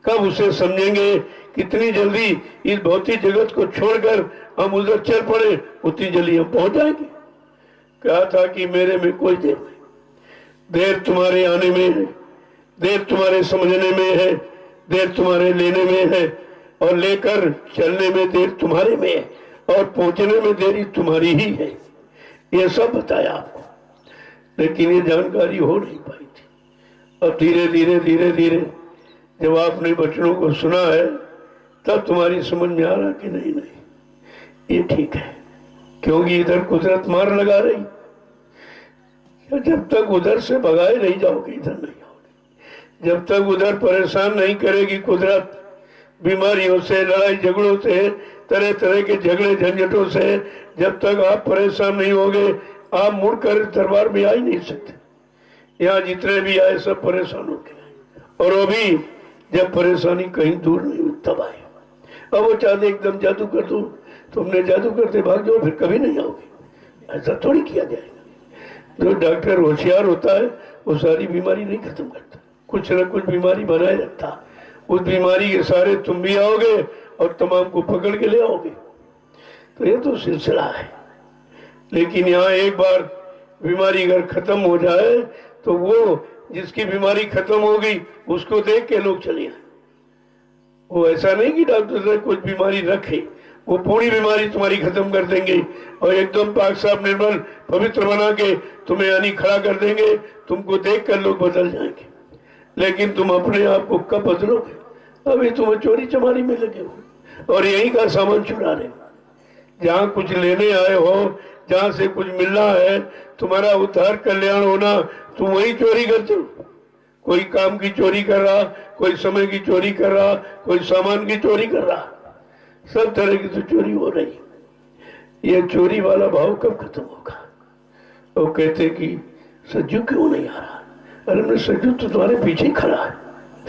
कब उसे समझेंगे। कितनी जल्दी इस भौतिक जगत को छोड़कर हम उधर चल पड़े, उतनी जल्दी हम पहुंच जाएंगे। कहा था कि मेरे में कोई देर नहीं, देर तुम्हारे आने में है, देर तुम्हारे समझने में है, देर तुम्हारे लेने में है, और लेकर चलने में देर तुम्हारे में है, और पहुंचने में देरी तुम्हारी ही है। ये सब बताया आपको, लेकिन ये जानकारी हो नहीं पाई थी। अब धीरे धीरे धीरे धीरे जब आपने वचनों को सुना है, तब तुम्हारी समझ में आ रहा कि नहीं नहीं ये ठीक है, क्योंकि इधर कुदरत मार लगा रही। जब तक उधर से भगाए नहीं जाओगे, इधर नहीं आओगे। जब तक उधर परेशान नहीं करेगी कुदरत, बीमारियों से, लड़ाई झगड़ों से, तरह तरह के झगड़े झंझटों से, जब तक आप परेशान नहीं होगे, आप मुड़कर दरबार में आ ही नहीं सकते। यहाँ जितने भी आए सब परेशान हो गए, और वो भी जब परेशानी कहीं दूर नहीं हुई तब आए। अब वो चाहते एकदम जादू कर दो, तुमने जादू करते भाग जाओ, फिर कभी नहीं आओगे। ऐसा थोड़ी किया जाएगा। जो डॉक्टर होशियार होता है वो सारी बीमारी नहीं खत्म करता, कुछ न कुछ बीमारी बनाए रखता। उस बीमारी के सारे तुम भी आओगे और तमाम को पकड़ के ले आओगे। तो ये तो सिलसिला है। लेकिन यहाँ एक बार बीमारी अगर खत्म हो जाए तो वो जिसकी बीमारी खत्म हो गई उसको देख के लोग चले आए। वो ऐसा नहीं कि डॉक्टर ने कुछ बीमारी रखे, वो पूरी बीमारी तुम्हारी खत्म कर देंगे और एकदम पाक साफ निर्मल पवित्र बना के तुम्हें यानी खड़ा कर देंगे। तुमको देख कर लोग बदल जाएंगे। लेकिन तुम अपने आप को कब बदलोगे? अभी तुम चोरी चमारी में लगे हो और यही का सामान चुरा रहे हो। जहाँ कुछ लेने आए हो, जहाँ से कुछ मिलना है, तुम्हारा उद्धार कल्याण होना, तुम वही चोरी करते हो। कोई काम की चोरी कर रहा, कोई समय की चोरी कर रहा, कोई सामान की चोरी कर रहा, सब तरह की तो चोरी हो रही। ये चोरी वाला भाव कब खत्म होगा? वो कहते कि सज्जू क्यों नहीं आ रहा? अरे मैं सज्जू तो तुम्हारे पीछे ही खड़ा है,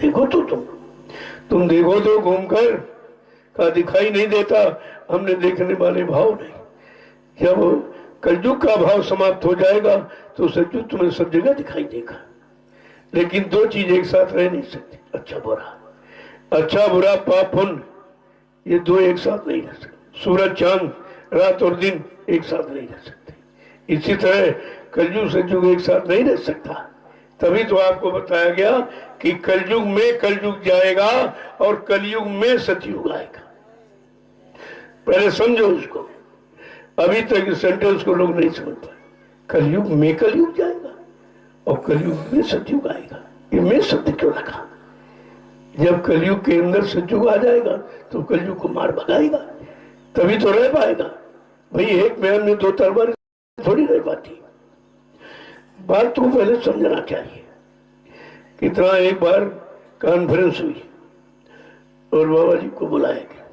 देखो तो तुम देखो तो घूमकर का दिखाई नहीं देता। हमने देखने वाले भाव नहीं। जब कलयुग का भाव समाप्त हो जाएगा तो सज्जू तुम्हें सब जगह दिखाई देगा। लेकिन दो चीज एक साथ रह नहीं सकती, अच्छा बुरा, पाप पुण्य, ये दो एक साथ नहीं रह सकते। सूरज चांद, रात और दिन एक साथ नहीं रह सकते। इसी तरह कलयुग सज्जुग एक साथ नहीं रह सकता। तभी तो आपको बताया गया कि कलयुग में कलयुग जाएगा और कलयुग में सतयुग आएगा। पहले समझो इसको, अभी तक इस सेंटेंस को लोग नहीं समझ पाए। कलयुग में कलयुग जाएगा और कलयुग में सतयुग आएगा। ये में शब्द क्यों लगा? जब कलयुग के अंदर सतयुग आ जाएगा तो कलयुग को मार भगाएगा, तभी तो रह पाएगा। भाई एक म्यान में दो तलवार थोड़ी रह पाती। बात तो पहले समझना चाहिए। कितना एक बार कॉन्फ्रेंस हुई और बाबा जी को बुलाया गया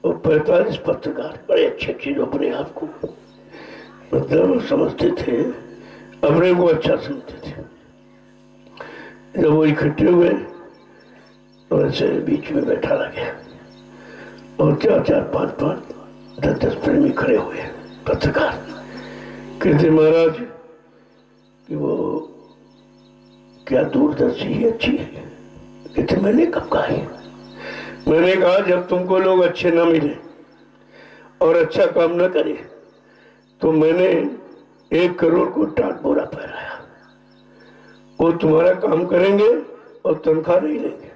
और 45 पत्रकार, बड़े अच्छे जो अपने आप को मतलब समझते थे, अपने को अच्छा समझते थे। जब वो इकट्ठे हुए तो ऐसे बीच में बैठा लगे और 4-4, 5-5, 10-10 प्रेमी खड़े हुए पत्रकार। कहते महाराज कि वो क्या दूरदर्शी ही अच्छी है? कहते मैंने कब कहा है? मैंने कहा जब तुमको लोग अच्छे ना मिले और अच्छा काम न करे तो मैंने 1 करोड़ को टाट बोरा पहराया। वो तुम्हारा काम करेंगे और तनख्वाह नहीं लेंगे।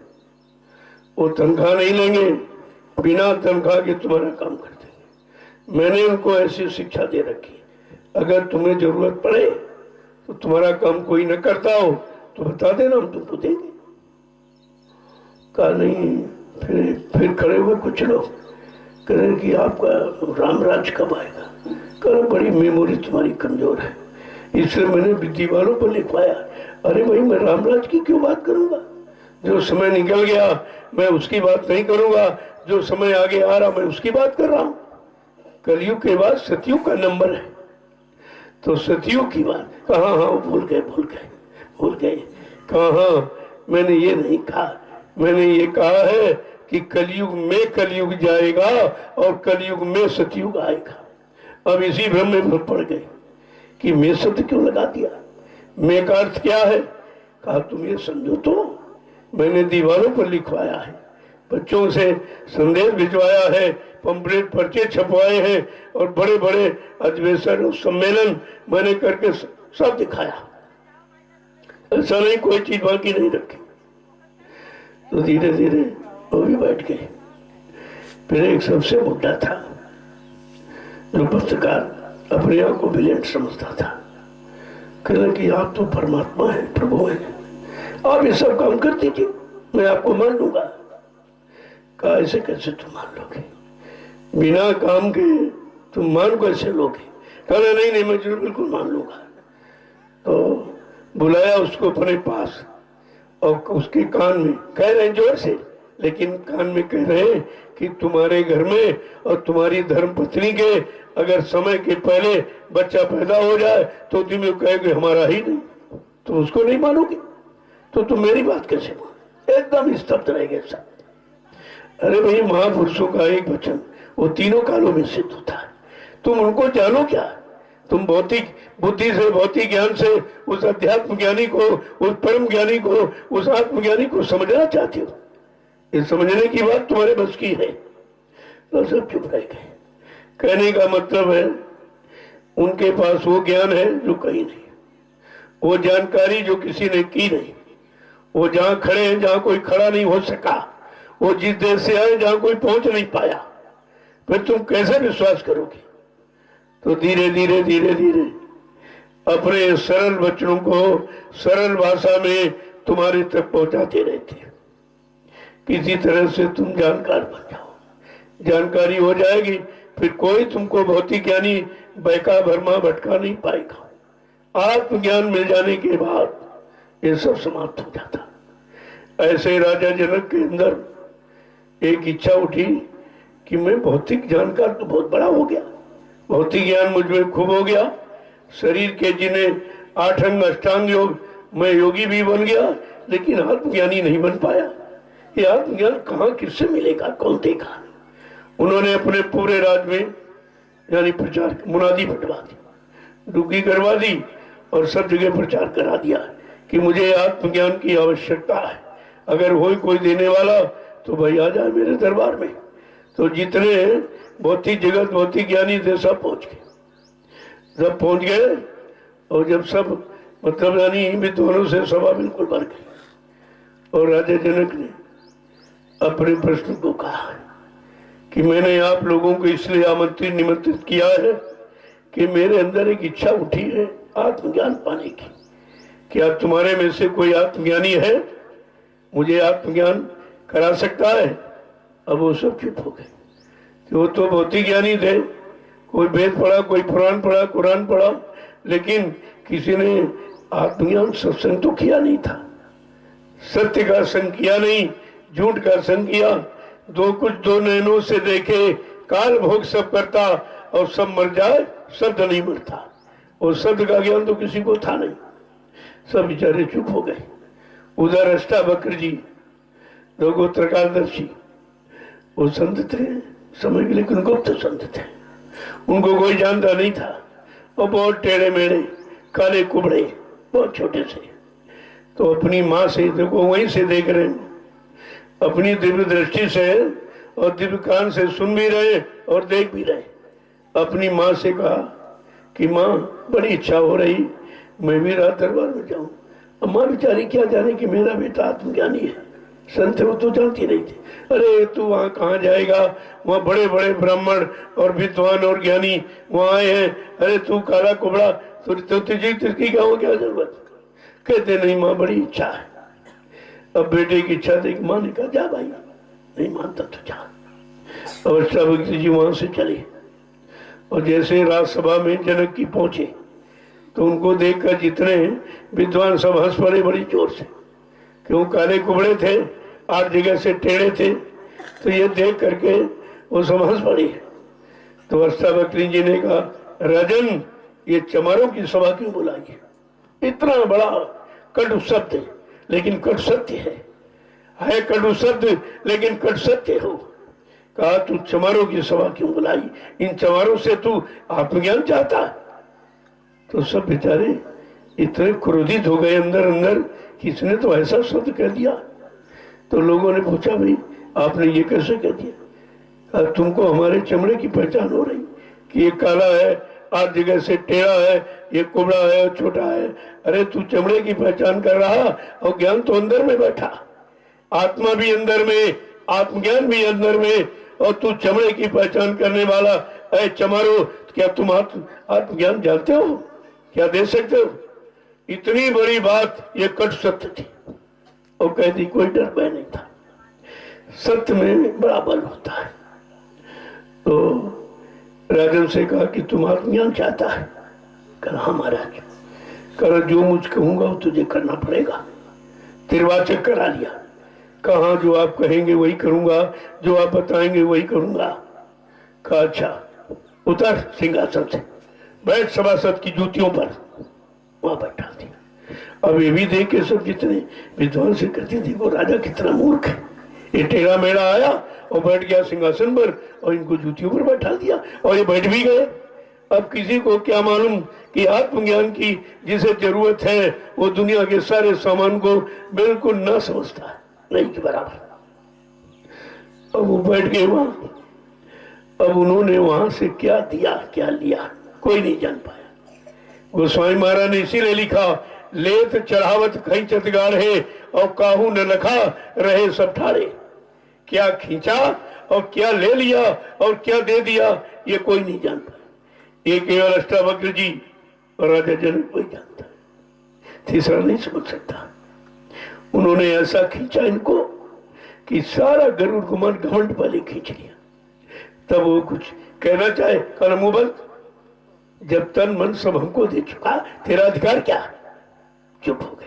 वो तनख्वाह नहीं लेंगे, बिना तनख्वाह के तुम्हारा काम कर देंगे। मैंने उनको ऐसी शिक्षा दे रखी, अगर तुम्हें जरूरत पड़े तो तुम्हारा काम कोई न करता हो तो बता देना, हम तुमको देंगे। कहा नहीं। फिर खड़े हुए कुछ लोग कह रहे कि आपका रामराज कब आएगा? कह बड़ी मेमोरी तुम्हारी कमजोर है, इसलिए मैंने विधि वालों पर लिखवाया। अरे भाई मैं रामराज की क्यों बात करूंगा? जो समय निकल गया मैं उसकी बात नहीं करूंगा, जो समय आगे आ रहा मैं उसकी बात कर रहा हूं। कलयुग के बाद सतयुग का नंबर है, तो सतयुग की बात कहा। हाँ भूल गए कहा। मैंने ये नहीं कहा, मैंने ये कहा है कि कलयुग में कलयुग जाएगा और कलयुग में सतयुग आएगा। अब इसी भ्रम में पड़ गए कि मैं शब्द क्यों लगा दिया, मैं का अर्थ क्या है? कहा तुम ये समझो तो मैंने दीवारों पर लिखवाया है, बच्चों से संदेश भिजवाया है, पंपलेट पर्चे छपवाए हैं और बड़े बड़े अधिवेशन और सम्मेलन मैंने करके सब दिखाया। ऐसा नहीं कोई चीज बाकी नहीं रखी। तो धीरे धीरे वो भी बैठ गए। फिर एक सबसे बुढ़ा था जो पत्रकार अपने आप को ब्रिलियंट समझता था, कहने कि आप तो परमात्मा है, प्रभु है, आप ये सब काम कर दीजिए, मैं आपको मान लूंगा। कहा ऐसे कैसे तुम मान लोगे? बिना काम के तुम मान कैसे लोगे? कहना नहीं मैं जरूर बिल्कुल मान लूंगा। तो बुलाया उसको अपने पास और उसके कान में कह रहे हैं जोर से, लेकिन कान में कह रहे हैं कि तुम्हारे घर में और तुम्हारी धर्म पत्नी के अगर समय के पहले बच्चा पैदा हो जाए तो तुम ये कहोगे हमारा ही नहीं, तुम उसको नहीं मानोगे तो तुम मेरी बात कैसे मानो? एकदम स्तब्ध रह गए सब। अरे भाई महापुरुषों का एक वचन वो तीनों कालों में सिद्ध होता है, तुम उनको जानो क्या? तुम भौतिक बुद्धि से, भौतिक ज्ञान से उस अध्यात्म ज्ञानी को, उस परम ज्ञानी को, उस आत्मज्ञानी को समझना चाहते हो। ये समझने की बात तुम्हारे बस की है। तो सब चुप रह गए। कहने का मतलब है उनके पास वो ज्ञान है जो कहीं नहीं, वो जानकारी जो किसी ने की नहीं, वो जहां खड़े हैं जहां कोई खड़ा नहीं हो सका, वो जिस देश से आए जहां कोई पहुंच नहीं पाया, फिर तुम कैसे विश्वास करोगे? तो धीरे धीरे धीरे धीरे अपने सरल वचनों को सरल भाषा में तुम्हारे तक पहुंचाते रहते हैं। किसी तरह से तुम जानकार बन जाओ, जानकारी हो जाएगी, फिर कोई तुमको भौतिक ज्ञानी बहका भरमा भटका नहीं पाएगा। आत्मज्ञान मिल जाने के बाद ये सब समाप्त हो जाता। ऐसे राजा जनक के अंदर एक इच्छा उठी कि मैं भौतिक जानकार तो बहुत बड़ा हो गया, भौतिक ज्ञान मुझ में खूब हो गया, शरीर के जिन्हें 8 अंग अष्टांग योग, मैं योगी भी बन गया, लेकिन आत्मज्ञानी नहीं बन पाया। ये आत्मज्ञान कहाँ किससे मिलेगा, कौन देगा? उन्होंने अपने पूरे राज्य में यानी प्रचार मुनादी फटवा दी, डुग्गी करवा दी और सब जगह प्रचार करा दिया कि मुझे आत्मज्ञान की आवश्यकता है, अगर हो कोई देने वाला तो भाई आ जाए मेरे दरबार में। तो जितने भौतिक जगत भौतिक ज्ञानी थे सब पहुंच गए, जब पहुंच गए और जब सब मतलब यानी विद्वानों से सभा बिल्कुल भर गई और राजा जनक ने अपने प्रश्न को कहा कि मैंने आप लोगों को इसलिए आमंत्रित निमंत्रित किया है कि मेरे अंदर एक इच्छा उठी है आत्मज्ञान पाने की। क्या तुम्हारे में से कोई आत्मज्ञानी है, मुझे आत्मज्ञान करा सकता है? अब वो सब चुप हो गए। वो तो भौतिक ज्ञानी थे, कोई वेद पढ़ा, कोई पुराण पढ़ा, कुरान पढ़ा, लेकिन किसी ने आत्मज्ञान सत्संग तो किया नहीं था, सत्य का संग किया नहीं, झूठ का संग किया। दो कुछ दो नैनों से देखे, काल भोग सब करता और सब मर जाए शब्द नहीं मरता। और शब्द का ज्ञान तो किसी को था नहीं, सब बेचारे चुप हो गए। उधर अष्टावक्र जी गोत्रकालदर्शी वो संत थे समय के, लेकिन गुप्त संत थे, उनको कोई जानता नहीं था। वो बहुत टेढ़े मेढ़े काले कुबड़े बहुत छोटे से, तो अपनी माँ से देखो वहीं से देख रहे हैं, अपनी दिव्य दृष्टि से और दिव्य कान से सुन भी रहे और देख भी रहे। अपनी माँ से कहा कि माँ बड़ी इच्छा हो रही मैं भी रात दरबार में जाऊं। अम्मा बेचारी क्या जाने कि मेरा बेटा आत्मज्ञानी है, संत वो तो जानती नहीं थी। अरे तू वहाँ कहाँ जाएगा, वहाँ बड़े बड़े ब्राह्मण और विद्वान और ज्ञानी वहाँ आए हैं, अरे तू काला कुबड़ा तो तुझे तिरकी का हो क्या जरूरत? कहते नहीं माँ बड़ी इच्छा है। अब बेटे की इच्छा देख माँ ने कहा जा भाई, नहीं मानता तो जा। और अष्टावक्र जी वहां से चले और जैसे राजसभा में जनक की पहुंचे तो उनको देखकर जितने विद्वान सब हंस पड़े बड़ी जोर से, क्यों काले कुबड़े थे, 8 जगह से टेढ़े थे, तो ये देख करके वो सब हंस पड़े। तो अष्टावक्र जी ने कहा राजन ये चमारों की सभा क्यों बुलाई? इतना बड़ा कटु शब्द है लेकिन कट सत्य है कटु शब्द लेकिन कट सत्य हो। कहा तू चमारों की सभा क्यों बुलाई, इन चमारों से तू आत्मज्ञान चाहता? तो सब बेचारे इतने क्रोधित हो गए अंदर अंदर, किसने तो ऐसा शब्द कह दिया। तो लोगों ने पूछा भाई आपने ये कैसे कह दिया? कहा तुमको हमारे चमड़े की पहचान हो रही कि ये काला है, 8 जगह से टेढ़ा है, ये कुबड़ा है और छोटा है। अरे तू चमड़े की पहचान कर रहा और ज्ञान तो अंदर में बैठा, आत्मा भी अंदर में, आत्मज्ञान भी अंदर में, और तू चमड़े की पहचान करने वाला है चमारो। क्या तुम आत्मज्ञान जानते हो, क्या दे सकते हो? इतनी बड़ी बात ये कट सत्य थी और कह दी, कोई डर भय नहीं था। सत्य में बड़ा बल होता है। तो राजन से कहा कि तुम आत्मज्ञान चाहता है? कहा हाँ महाराज। कहा जो मुझ कहूंगा वो तुझे करना पड़ेगा। तिरवाचक करा लिया, कहा जो आप कहेंगे वही करूंगा, जो आप बताएंगे वही करूंगा। कहा अच्छा उतर सिंहासन से, बैठ सभासद की जूतियों पर। वहां बैठा दिया। अब ये भी देख के सब जितने विद्वान से कहते थे वो राजा कितना मूर्ख है, ये टेढ़ा मेढ़ा आया और बैठ गया सिंहासन पर और इनको जूतियों पर बैठा दिया और ये बैठ भी गए। अब किसी को क्या मालूम कि आत्मज्ञान की जिसे जरूरत है वो दुनिया के सारे सामान को बिल्कुल ना समझता है, नहीं के बराबर। अब वो बैठ गए वहां अब उन्होंने वहां से क्या दिया क्या लिया कोई नहीं जान पाया। गोस्वामी महाराज ने इसीलिए लिखा, लेत चढ़ावत कहीं चतगाड़ है और काहू न लखा रहे सब ठाड़े। क्या खींचा और क्या ले लिया और क्या दे दिया ये कोई नहीं जान पाया। एक केवल अष्टावक्र जी और राजा जनक कोई जानता है, तीसरा नहीं समझ सकता। उन्होंने ऐसा खींचा इनको कि सारा गरुड़ गुमान घमंड वाले खींच लिया। तब वो कुछ कहना चाहे कर मुंह बंद, जब तन मन सब हमको दे चुका तेरा अधिकार क्या। चुप हो गए।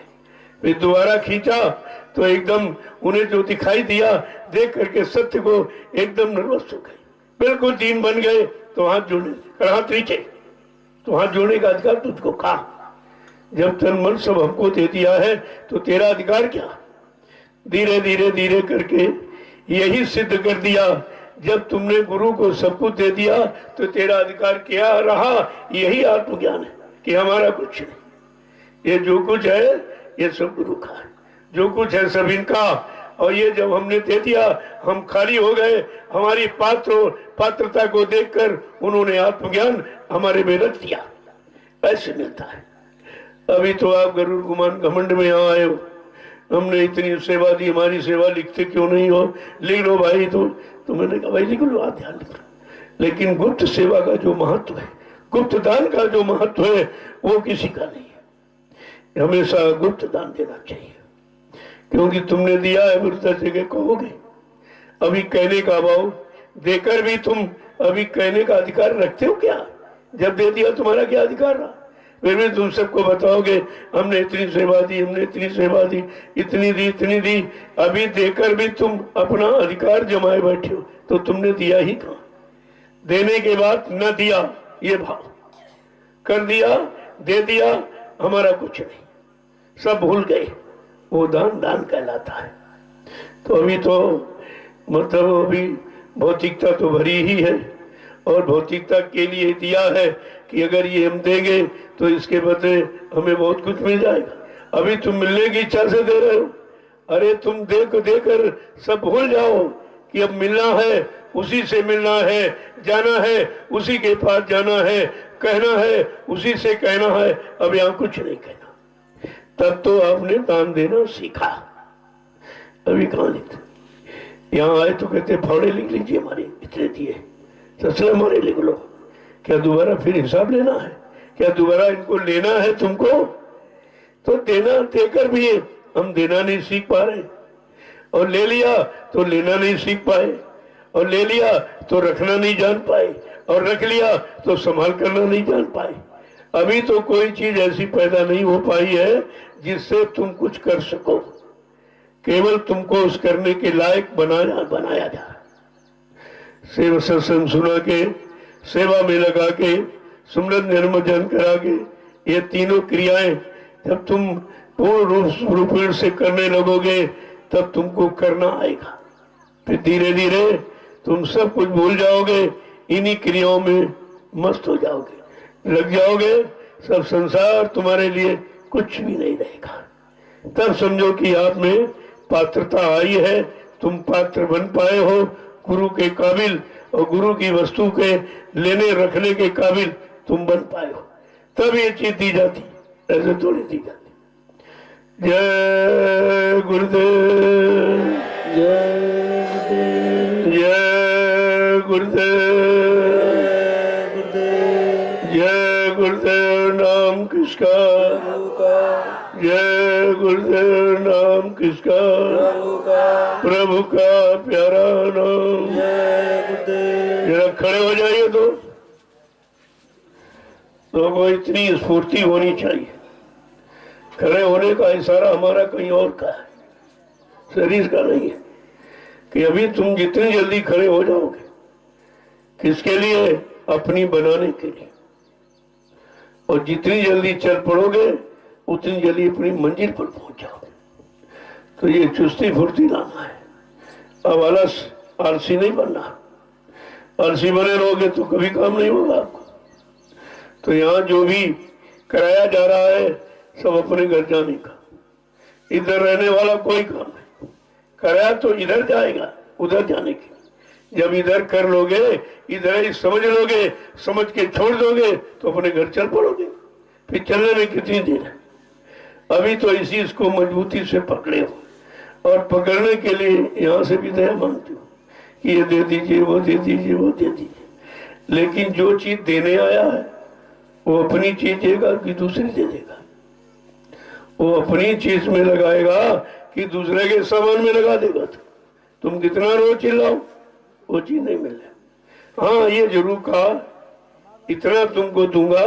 फिर दोबारा खींचा तो एकदम उन्हें जो दिखाई दिया देख करके सत्य को एकदम नर्वस हो गए, बिल्कुल दीन बन गए। तो हाथ जोड़े, हाथ नीचे, तो हाथ जोड़ने का अधिकार तुझको कहा। जब तन मन सब हमको दे दिया है तो तेरा अधिकार क्या। धीरे धीरे धीरे करके यही सिद्ध कर दिया, जब तुमने गुरु को सब कुछ दे दिया तो तेरा अधिकार क्या रहा। यही आत्मज्ञान है कि हमारा कुछ नहीं, ये जो कुछ है ये सब गुरु का है, जो कुछ है सब इनका। और ये जब हमने दे दिया हम खाली हो गए। हमारी पात्रता को देखकर उन्होंने आत्मज्ञान हमारे में रख दिया। ऐसे मिलता है। अभी तो आप गरुड़ गुमान घमंड में यहाँ आए हो, हमने इतनी सेवा दी, हमारी सेवा लिखते क्यों नहीं हो। लिख लो भाई। तो मैंने कहा भाई लिख लो, आप ध्यान लिख लो। लेकिन गुप्त सेवा का जो महत्व है, गुप्त दान का जो महत्व है वो किसी का नहीं है। हमेशा गुप्त दान देना चाहिए, क्योंकि तुमने दिया है वृद्धा जगह कहोगे। अभी कहने का भाव देकर भी तुम अभी कहने का अधिकार रखते हो क्या। जब दे दिया तुम्हारा क्या अधिकार रहा। फिर भी तुम सबको बताओगे हमने इतनी सेवा दी, हमने इतनी सेवा दी, इतनी दी इतनी दी। अभी देकर भी तुम अपना अधिकार जमाए बैठे हो, तो तुमने दिया ही कहाँ। देने के बाद न दिया ये भाव, कर दिया दे दिया हमारा कुछ नहीं, सब भूल गए। वो दान दान कहलाता है। तो अभी तो मतलब अभी भौतिकता तो भरी ही है, और भौतिकता के लिए दिया है कि अगर ये हम देंगे तो इसके बदले हमें बहुत कुछ मिल जाएगा। अभी तुम मिलने की इच्छा से दे रहे हो। अरे तुम देकर सब भूल जाओ कि अब मिलना है, उसी से मिलना है, जाना है उसी के पास जाना है, कहना है उसी से कहना है। अब यहाँ कुछ नहीं कहना। तब तो आपने दान देना सीखा। अभी कहाँ लिखते, यहाँ आए तो कहते फावड़े लिख लीजिए हमारे इतने दिए, ससुर हमारे लिख लो। क्या दोबारा फिर हिसाब लेना है, क्या दोबारा इनको लेना है तुमको। तो देना देकर भी हम देना नहीं सीख पा रहे, और ले लिया तो लेना नहीं सीख पाए, और ले लिया तो रखना नहीं जान पाए, और रख लिया तो संभाल करना नहीं जान पाए। अभी तो कोई चीज ऐसी पैदा नहीं हो पाई है जिससे तुम कुछ कर सको, केवल तुमको उस करने के लायक बनाया जा। सेवा सत्संग सुना के, सेवा में लगा के, सुमरन निर्मजन करा के, ये तीनों क्रियाएं जब तुम पूर्ण रूप से करने लगोगे तब तुमको करना आएगा। फिर धीरे धीरे तुम सब कुछ भूल जाओगे, इन्हीं क्रियाओं में मस्त हो जाओगे, लग जाओगे। सब संसार तुम्हारे लिए कुछ भी नहीं रहेगा। तब समझो कि आप में पात्रता आई है, तुम पात्र बन पाए हो गुरु के काबिल, और गुरु की वस्तु के लेने रखने के काबिल तुम बन पाए हो। तब ये चीज दी जाती, ऐसे थोड़ी दी जाती। जय गुरुदेव, जय गुरुदेव, जय गुरुदेव। नाम किसका, जय गुरुदेव। नाम किसका, प्रभु का प्यारा नाम। जरा खड़े हो जाइए तो लोगों इतनी स्फूर्ति होनी चाहिए। खड़े होने का इशारा हमारा कहीं और का है, शरीर का नहीं है। कि अभी तुम जितनी जल्दी खड़े हो जाओगे, किसके लिए, अपनी बनाने के लिए, और जितनी जल्दी चल पड़ोगे उतनी जल्दी अपनी मंजिल पर पहुंच जाओगे। तो ये चुस्ती फुर्ती लाना है। अब आलसी नहीं बनना। आलसी बने रहोगे तो कभी काम नहीं होगा आपको। तो यहाँ जो भी कराया जा रहा है सब अपने घर जाने का, इधर रहने वाला कोई काम नहीं। कराया तो इधर जाएगा, उधर जाने की। जब इधर कर लोगे, इधर ही समझ लोगे, समझ के छोड़ दोगे तो अपने घर चल पड़ोगे। फिर चलने में कितनी देर है? अभी तो इसी इसको मजबूती से पकड़े हो और पकड़ने के लिए यहाँ से भी दया मांगते हो कि ये दे दीजिए, वो दे दीजिए, वो दे दीजिए। लेकिन जो चीज देने आया है वो अपनी चीज देगा कि दूसरी दे देगा? वो अपनी चीज में लगाएगा कि दूसरे के सामान में लगा देगा? तुम कितना रोज चिल्लाओ, वो चीज नहीं मिल रहा। हाँ, ये जरूर कहा इतना तुमको दूंगा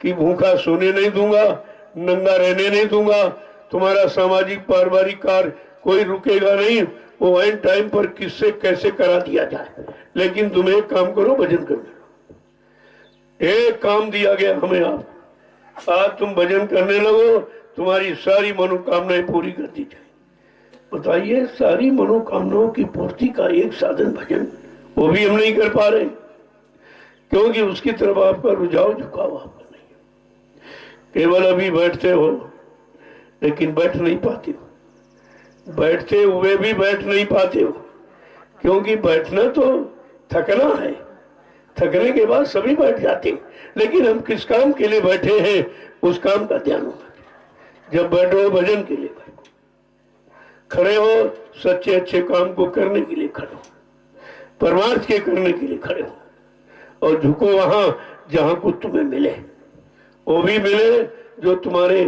कि भूखा सोने नहीं दूंगा, नंगा रहने नहीं दूंगा, तुम्हारा सामाजिक पारिवारिक कार्य कोई रुकेगा नहीं, वो एंड टाइम पर किससे कैसे करा दिया जाए। लेकिन तुम एक काम करो, भजन करने लो। एक काम दिया गया हमें, आप आज तुम भजन करने लगो, तुम्हारी सारी मनोकामनाएं पूरी कर दी जाए। बताइए, सारी मनोकामनाओं की पूर्ति का एक साधन भजन, वो भी हम नहीं कर पा रहे क्योंकि उसकी तरफ आपका रुझाव झुकाव आपका नहीं है। केवल अभी बैठते हो लेकिन बैठ नहीं पाते हो, बैठते हुए भी बैठ नहीं पाते हो, क्योंकि बैठना तो थकना है, थकने के बाद सभी बैठ जाते हैं, लेकिन हम किस काम के लिए बैठे हैं उस काम का ध्यान होना चाहिए। जब बैठो भजन के लिए बैठो, खड़े हो सच्चे अच्छे काम को करने के लिए खड़े हो, परमार्थ के करने के लिए खड़े हो, और झुको वहां जहां कुछ तुम्हें मिले, वो भी मिले जो तुम्हारे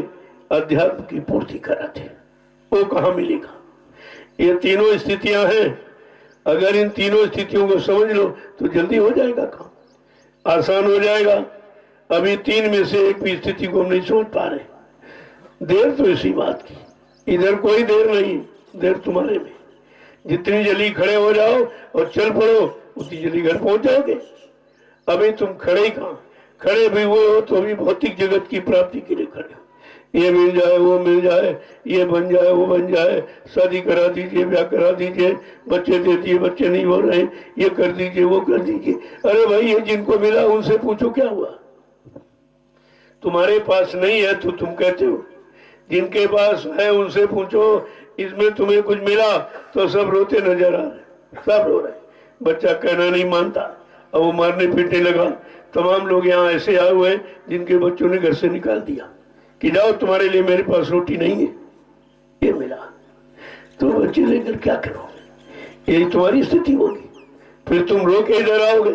अध्यात्म की पूर्ति कराते। वो कहाँ मिलेगा? ये तीनों स्थितियां हैं, अगर इन तीनों स्थितियों को समझ लो तो जल्दी हो जाएगा काम, आसान हो जाएगा। अभी तीन में से एक भी स्थिति को हम नहीं समझ पा रहे। देर तो इसी बात की, इधर कोई देर नहीं, देर तुम्हारे में। जितनी जल्दी खड़े हो जाओ और चल पड़ो उतनी जल्दी घर पहुंच जाओगे। अभी तुम खड़े ही कहाँ, खड़े भी हुए हो तो अभी भौतिक जगत की प्राप्ति के लिए खड़े हो। ये मिल जाए, वो मिल जाए, ये बन जाए, वो बन जाए, शादी करा दीजिए, ब्याह करा दीजिए, बच्चे दे दिए, बच्चे नहीं हो रहे, ये कर दीजिए, वो कर दीजिए। अरे भाई, ये जिनको मिला उनसे पूछो क्या हुआ? तुम्हारे पास नहीं है तो तुम कहते हो, जिनके पास है उनसे पूछो इसमें तुम्हें कुछ मिला तो सब रोते नजर आ रहे, सब रो रहे। बच्चा कहना नहीं मानता, अब वो मारने पीटने लगा। तमाम लोग यहाँ ऐसे आए हुए जिनके बच्चों ने घर से निकाल दिया कि जाओ तुम्हारे लिए मेरे पास रोटी नहीं है, ये मिला। तो बच्चे लेकर क्या करोगे? यही तुम्हारी स्थिति होगी। फिर तुम रो के इधर आओगे,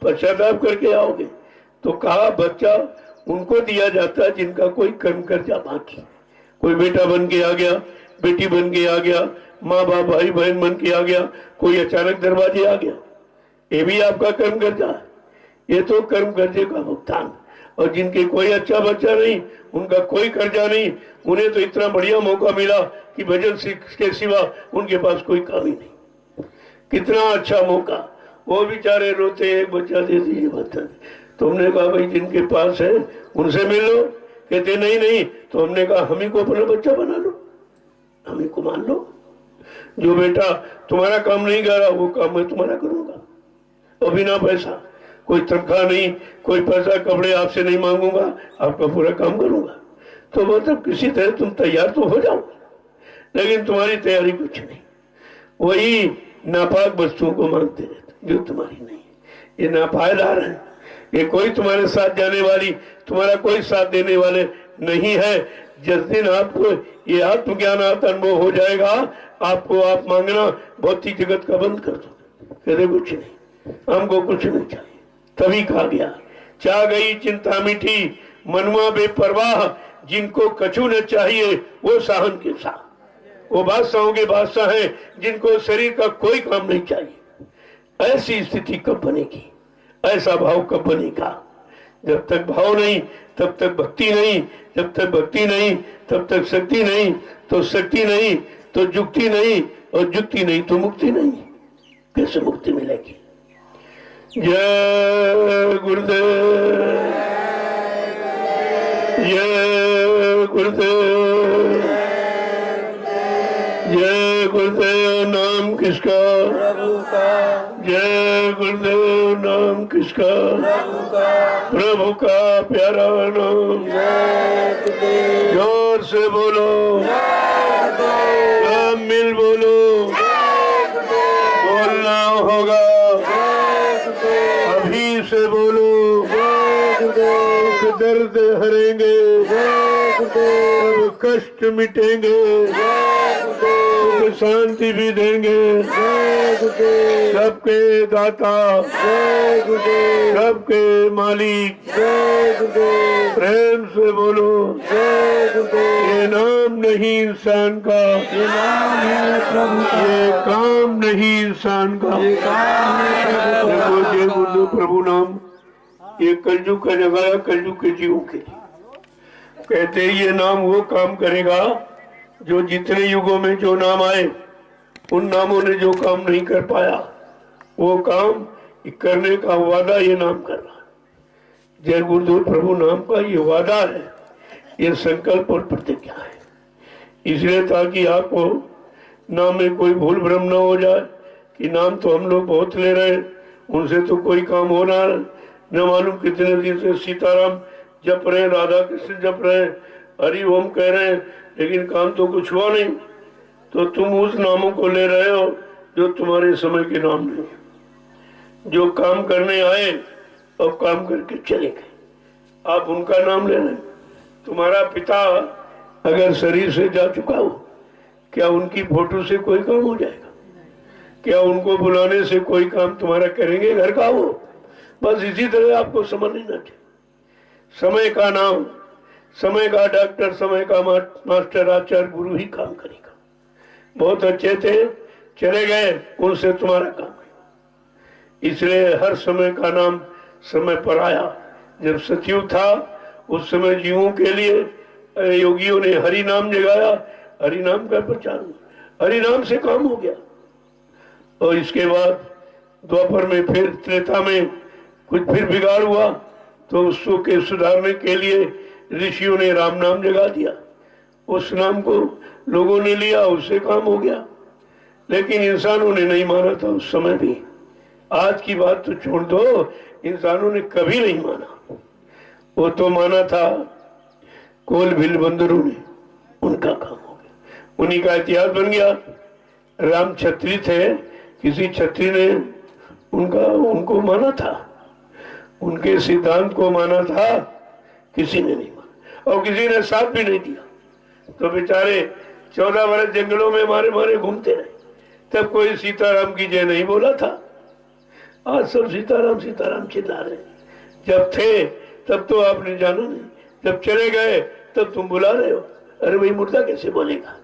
पश्चाताप करके आओगे। तो कहा बच्चा उनको दिया जाता है जिनका कोई कर्म कर्जा बाकी। कोई बेटा बन के आ गया, बेटी बन के आ गया, माँ बाप भाई बहन बन के आ गया, कोई अचानक दरवाजे आ गया, ये भी आपका कर्म कर्जा है। ये तो कर्म कर्जे का भुगतान। और जिनके कोई अच्छा बच्चा नहीं, उनका कोई कर्जा नहीं, उन्हें तो इतना बढ़िया मौका मिला कि भजन के सिवा उनके पास कोई काम ही नहीं। कितना अच्छा मौका। वो बेचारे रोते, एक बच्चा दे दीजिए, बच्चा दे। तो हमने कहा भाई जिनके पास है उनसे मिल लो। कहते नहीं नहीं। तो हमने कहा हम ही को अपना बच्चा बना लो, हम ही को मान लो। जो बेटा तुम्हारा काम नहीं कर रहा वो काम मैं तुम्हारा करूंगा, और बिना पैसा, कोई तनख्वाह नहीं, कोई पैसा कपड़े आपसे नहीं मांगूंगा, आपका पूरा काम करूंगा। तो मतलब किसी तरह तुम तैयार तो हो जाओ, लेकिन तुम्हारी तैयारी कुछ नहीं। वही नापाक वस्तुओं को मांगते रहते जो तुम्हारी नहीं है। ये नापायदार है, ये कोई तुम्हारे साथ जाने वाली, तुम्हारा कोई साथ देने वाले नहीं है। जिस दिन आपको ये आत्मज्ञान अनुभव हो जाएगा, आपको आप मांगना भौतिक जगत का बंद कर दो। कहते कुछ नहीं, हमको कुछ नहीं चाहिए। तभी कहा गया चा गई चिंता मीठी, मनुआ बेपरवाह, जिनको कछु न चाहिए वो साहन के साथ। वो बादशाहों के बादशाह हैं जिनको शरीर का कोई काम नहीं चाहिए। ऐसी स्थिति कब बनेगी? ऐसा भाव कब बनेगा? जब तक भाव नहीं तब तक भक्ति नहीं, जब तक भक्ति नहीं तब तक शक्ति नहीं, तो शक्ति नहीं तो जुक्ति नहीं, और जुक्ति नहीं तो मुक्ति नहीं। कैसे मुक्ति मिलेगी? जय गुरुदेव, जय गुरुदेव, जय गुरुदेव। नाम किसका? प्रभु का। जय गुरुदेव। नाम किसका? प्रभु का। प्रभु का प्यारा नाम। जय गुरुदेव। जोर से बोलो, सब मिल बोलो, बोलना होगा। गुरुदेव दुख दर्द हरेंगे, जय गुरुदेव सब कष्ट मिटेंगे, जय गुरुदेव सुख शांति भी देंगे। जय गुरुदेव सबके दाता, जय गुरुदेव सबके मालिक, जय गुरुदेव प्रेम से बोलो। जय गुरुदेव ये नाम नहीं इंसान का, ये नाम है प्रभु का ये काम नहीं इंसान का। ये काम है प्रभु का देखो जय गुरु प्रभु नाम ये कलयुग का जगाया, कलयुग के जीवों के लिए। कहते हैं ये नाम वो काम करेगा जो जितने युगों में जो नाम आए उन नामों ने जो काम नहीं कर पाया वो काम करने का वादा ये नाम कर रहा है। जय गुरुदेव प्रभु नाम का ये वादा है, ये संकल्प और प्रतिज्ञा है। इसलिए ताकि आपको नाम में कोई भूल भ्रम न हो जाए कि नाम तो हम लोग बहुत ले रहे हैं, उनसे तो कोई काम हो रहा है न मालूम कितने दिन से सीताराम जप रहे हैं, राधा कृष्ण जप रहे हैं, हरि ओम कह रहे हैं, लेकिन काम तो कुछ हुआ नहीं। तो तुम उस नामों को ले रहे हो जो तुम्हारे समय के नाम नहीं, जो काम करने आए और काम करके चले गए, आप उनका नाम ले रहे हैं। तुम्हारा पिता अगर शरीर से जा चुका हो, क्या उनकी फोटो से कोई काम हो जाएगा? क्या उनको बुलाने से कोई काम तुम्हारा करेंगे घर का? वो बस इसी तरह आपको समझ लेना चाहिए। समय का नाम, समय का डॉक्टर, समय का मास्टर, आचार्य, गुरु ही काम करेगा। बहुत अच्छे थे, चले गए, उनसे तुम्हारा काम नहीं। इसलिए हर समय का नाम समय पर आया। जब सतयुग था उस समय जीवों के लिए योगियों ने हरि नाम जगाया, हरि नाम का प्रचार हुआ, हरि नाम से काम हो गया। और इसके बाद द्वापर में फिर त्रेता में कुछ फिर बिगाड़ हुआ तो उसको के सुधारने के लिए ऋषियों ने राम नाम जगा दिया। उस नाम को लोगों ने लिया, उससे काम हो गया। लेकिन इंसानों ने नहीं माना था उस समय भी। आज की बात तो छोड़ दो, इंसानों ने कभी नहीं माना। वो तो माना था कोल भील बंदरों ने, उनका काम हो गया, उन्हीं का इतिहास बन गया। राम क्षत्रिय थे, किसी क्षत्रिय ने उनको माना था, उनके सिद्धांत को माना था, किसी ने नहीं माना और किसी ने साथ भी नहीं दिया। तो बेचारे 14 वर्ष जंगलों में मारे मारे घूमते रहे, तब कोई सीताराम की जय नहीं बोला था। आज सब सीताराम सीताराम चिल्ला रहे। जब थे तब तो आपने जाना नहीं, जब चले गए तब तुम बुला रहे हो। अरे भाई मुर्दा कैसे बोलेगा?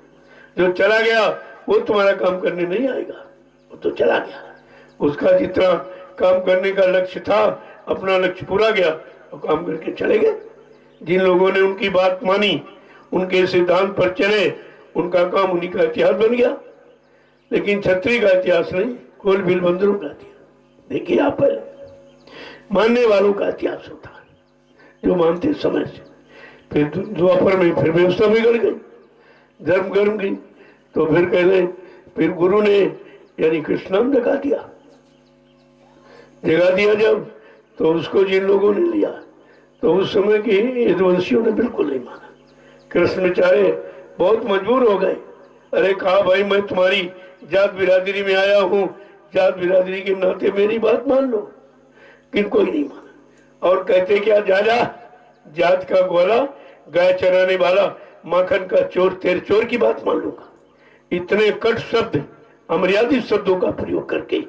जो चला गया वो तुम्हारा काम करने नहीं आएगा, वो तो चला गया। उसका जितना काम करने का लक्ष्य था, अपना लक्ष्य पूरा गया और काम करके चले गए। जिन लोगों ने उनकी बात मानी, उनके सिद्धांत पर चले, उनका काम, उन्हीं का इतिहास बन गया। लेकिन क्षत्रिय का इतिहास नहीं, कोल भील बंदरों का इतिहास। देखिए आप पहले मानने वालों का इतिहास होता है, जो मानते समय से। फिर द्वापर में फिर व्यवस्था बिगड़ गई, धर्म गर्म गई, तो फिर कहले फिर गुरु ने यानी कृष्ण नाम जगा दिया। जब तो उसको जिन लोगों ने लिया तो उस समय के यदुवंशियों ने बिल्कुल नहीं माना। कृष्ण बेचारे बहुत मजबूर हो गए। अरे कहा भाई मैं तुम्हारी जात बिरादरी में आया हूँ, जात बिरादरी के नाते मेरी बात मान लो, लेकिन कोई नहीं माना। और कहते क्या, जा जात का ग्वाला, गाय चराने वाला, माखन का चोर, तेरे चोर की बात मान लूंगा। इतने कट शब्द, अमर्यादित शब्दों का प्रयोग करके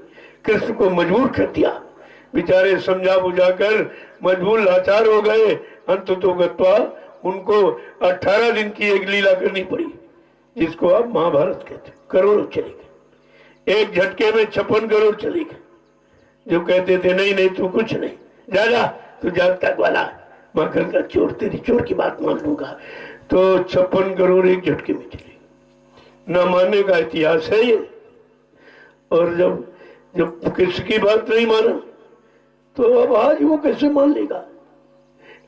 कृष्ण को मजबूर कर दिया। बेचारे समझा बुझाकर मजबूर लाचार हो गए। अंत तो गत्वा उनको 18 दिन की एक लीला करनी पड़ी, जिसको आप महाभारत कहते। करोड़ों चले गए, एक झटके में 56 करोड़ चले गए। जो कहते थे नहीं नहीं तू कुछ नहीं, जा तू जात का ग्वाला, माखन का चोर, तेरी चोर की बात मान लूंगा, तो 56 करोड़ एक झटके में चले। न मानने का इतिहास है ये। और जब कृष्ण की बात नहीं माना तो अब आज वो कैसे मान लेगा?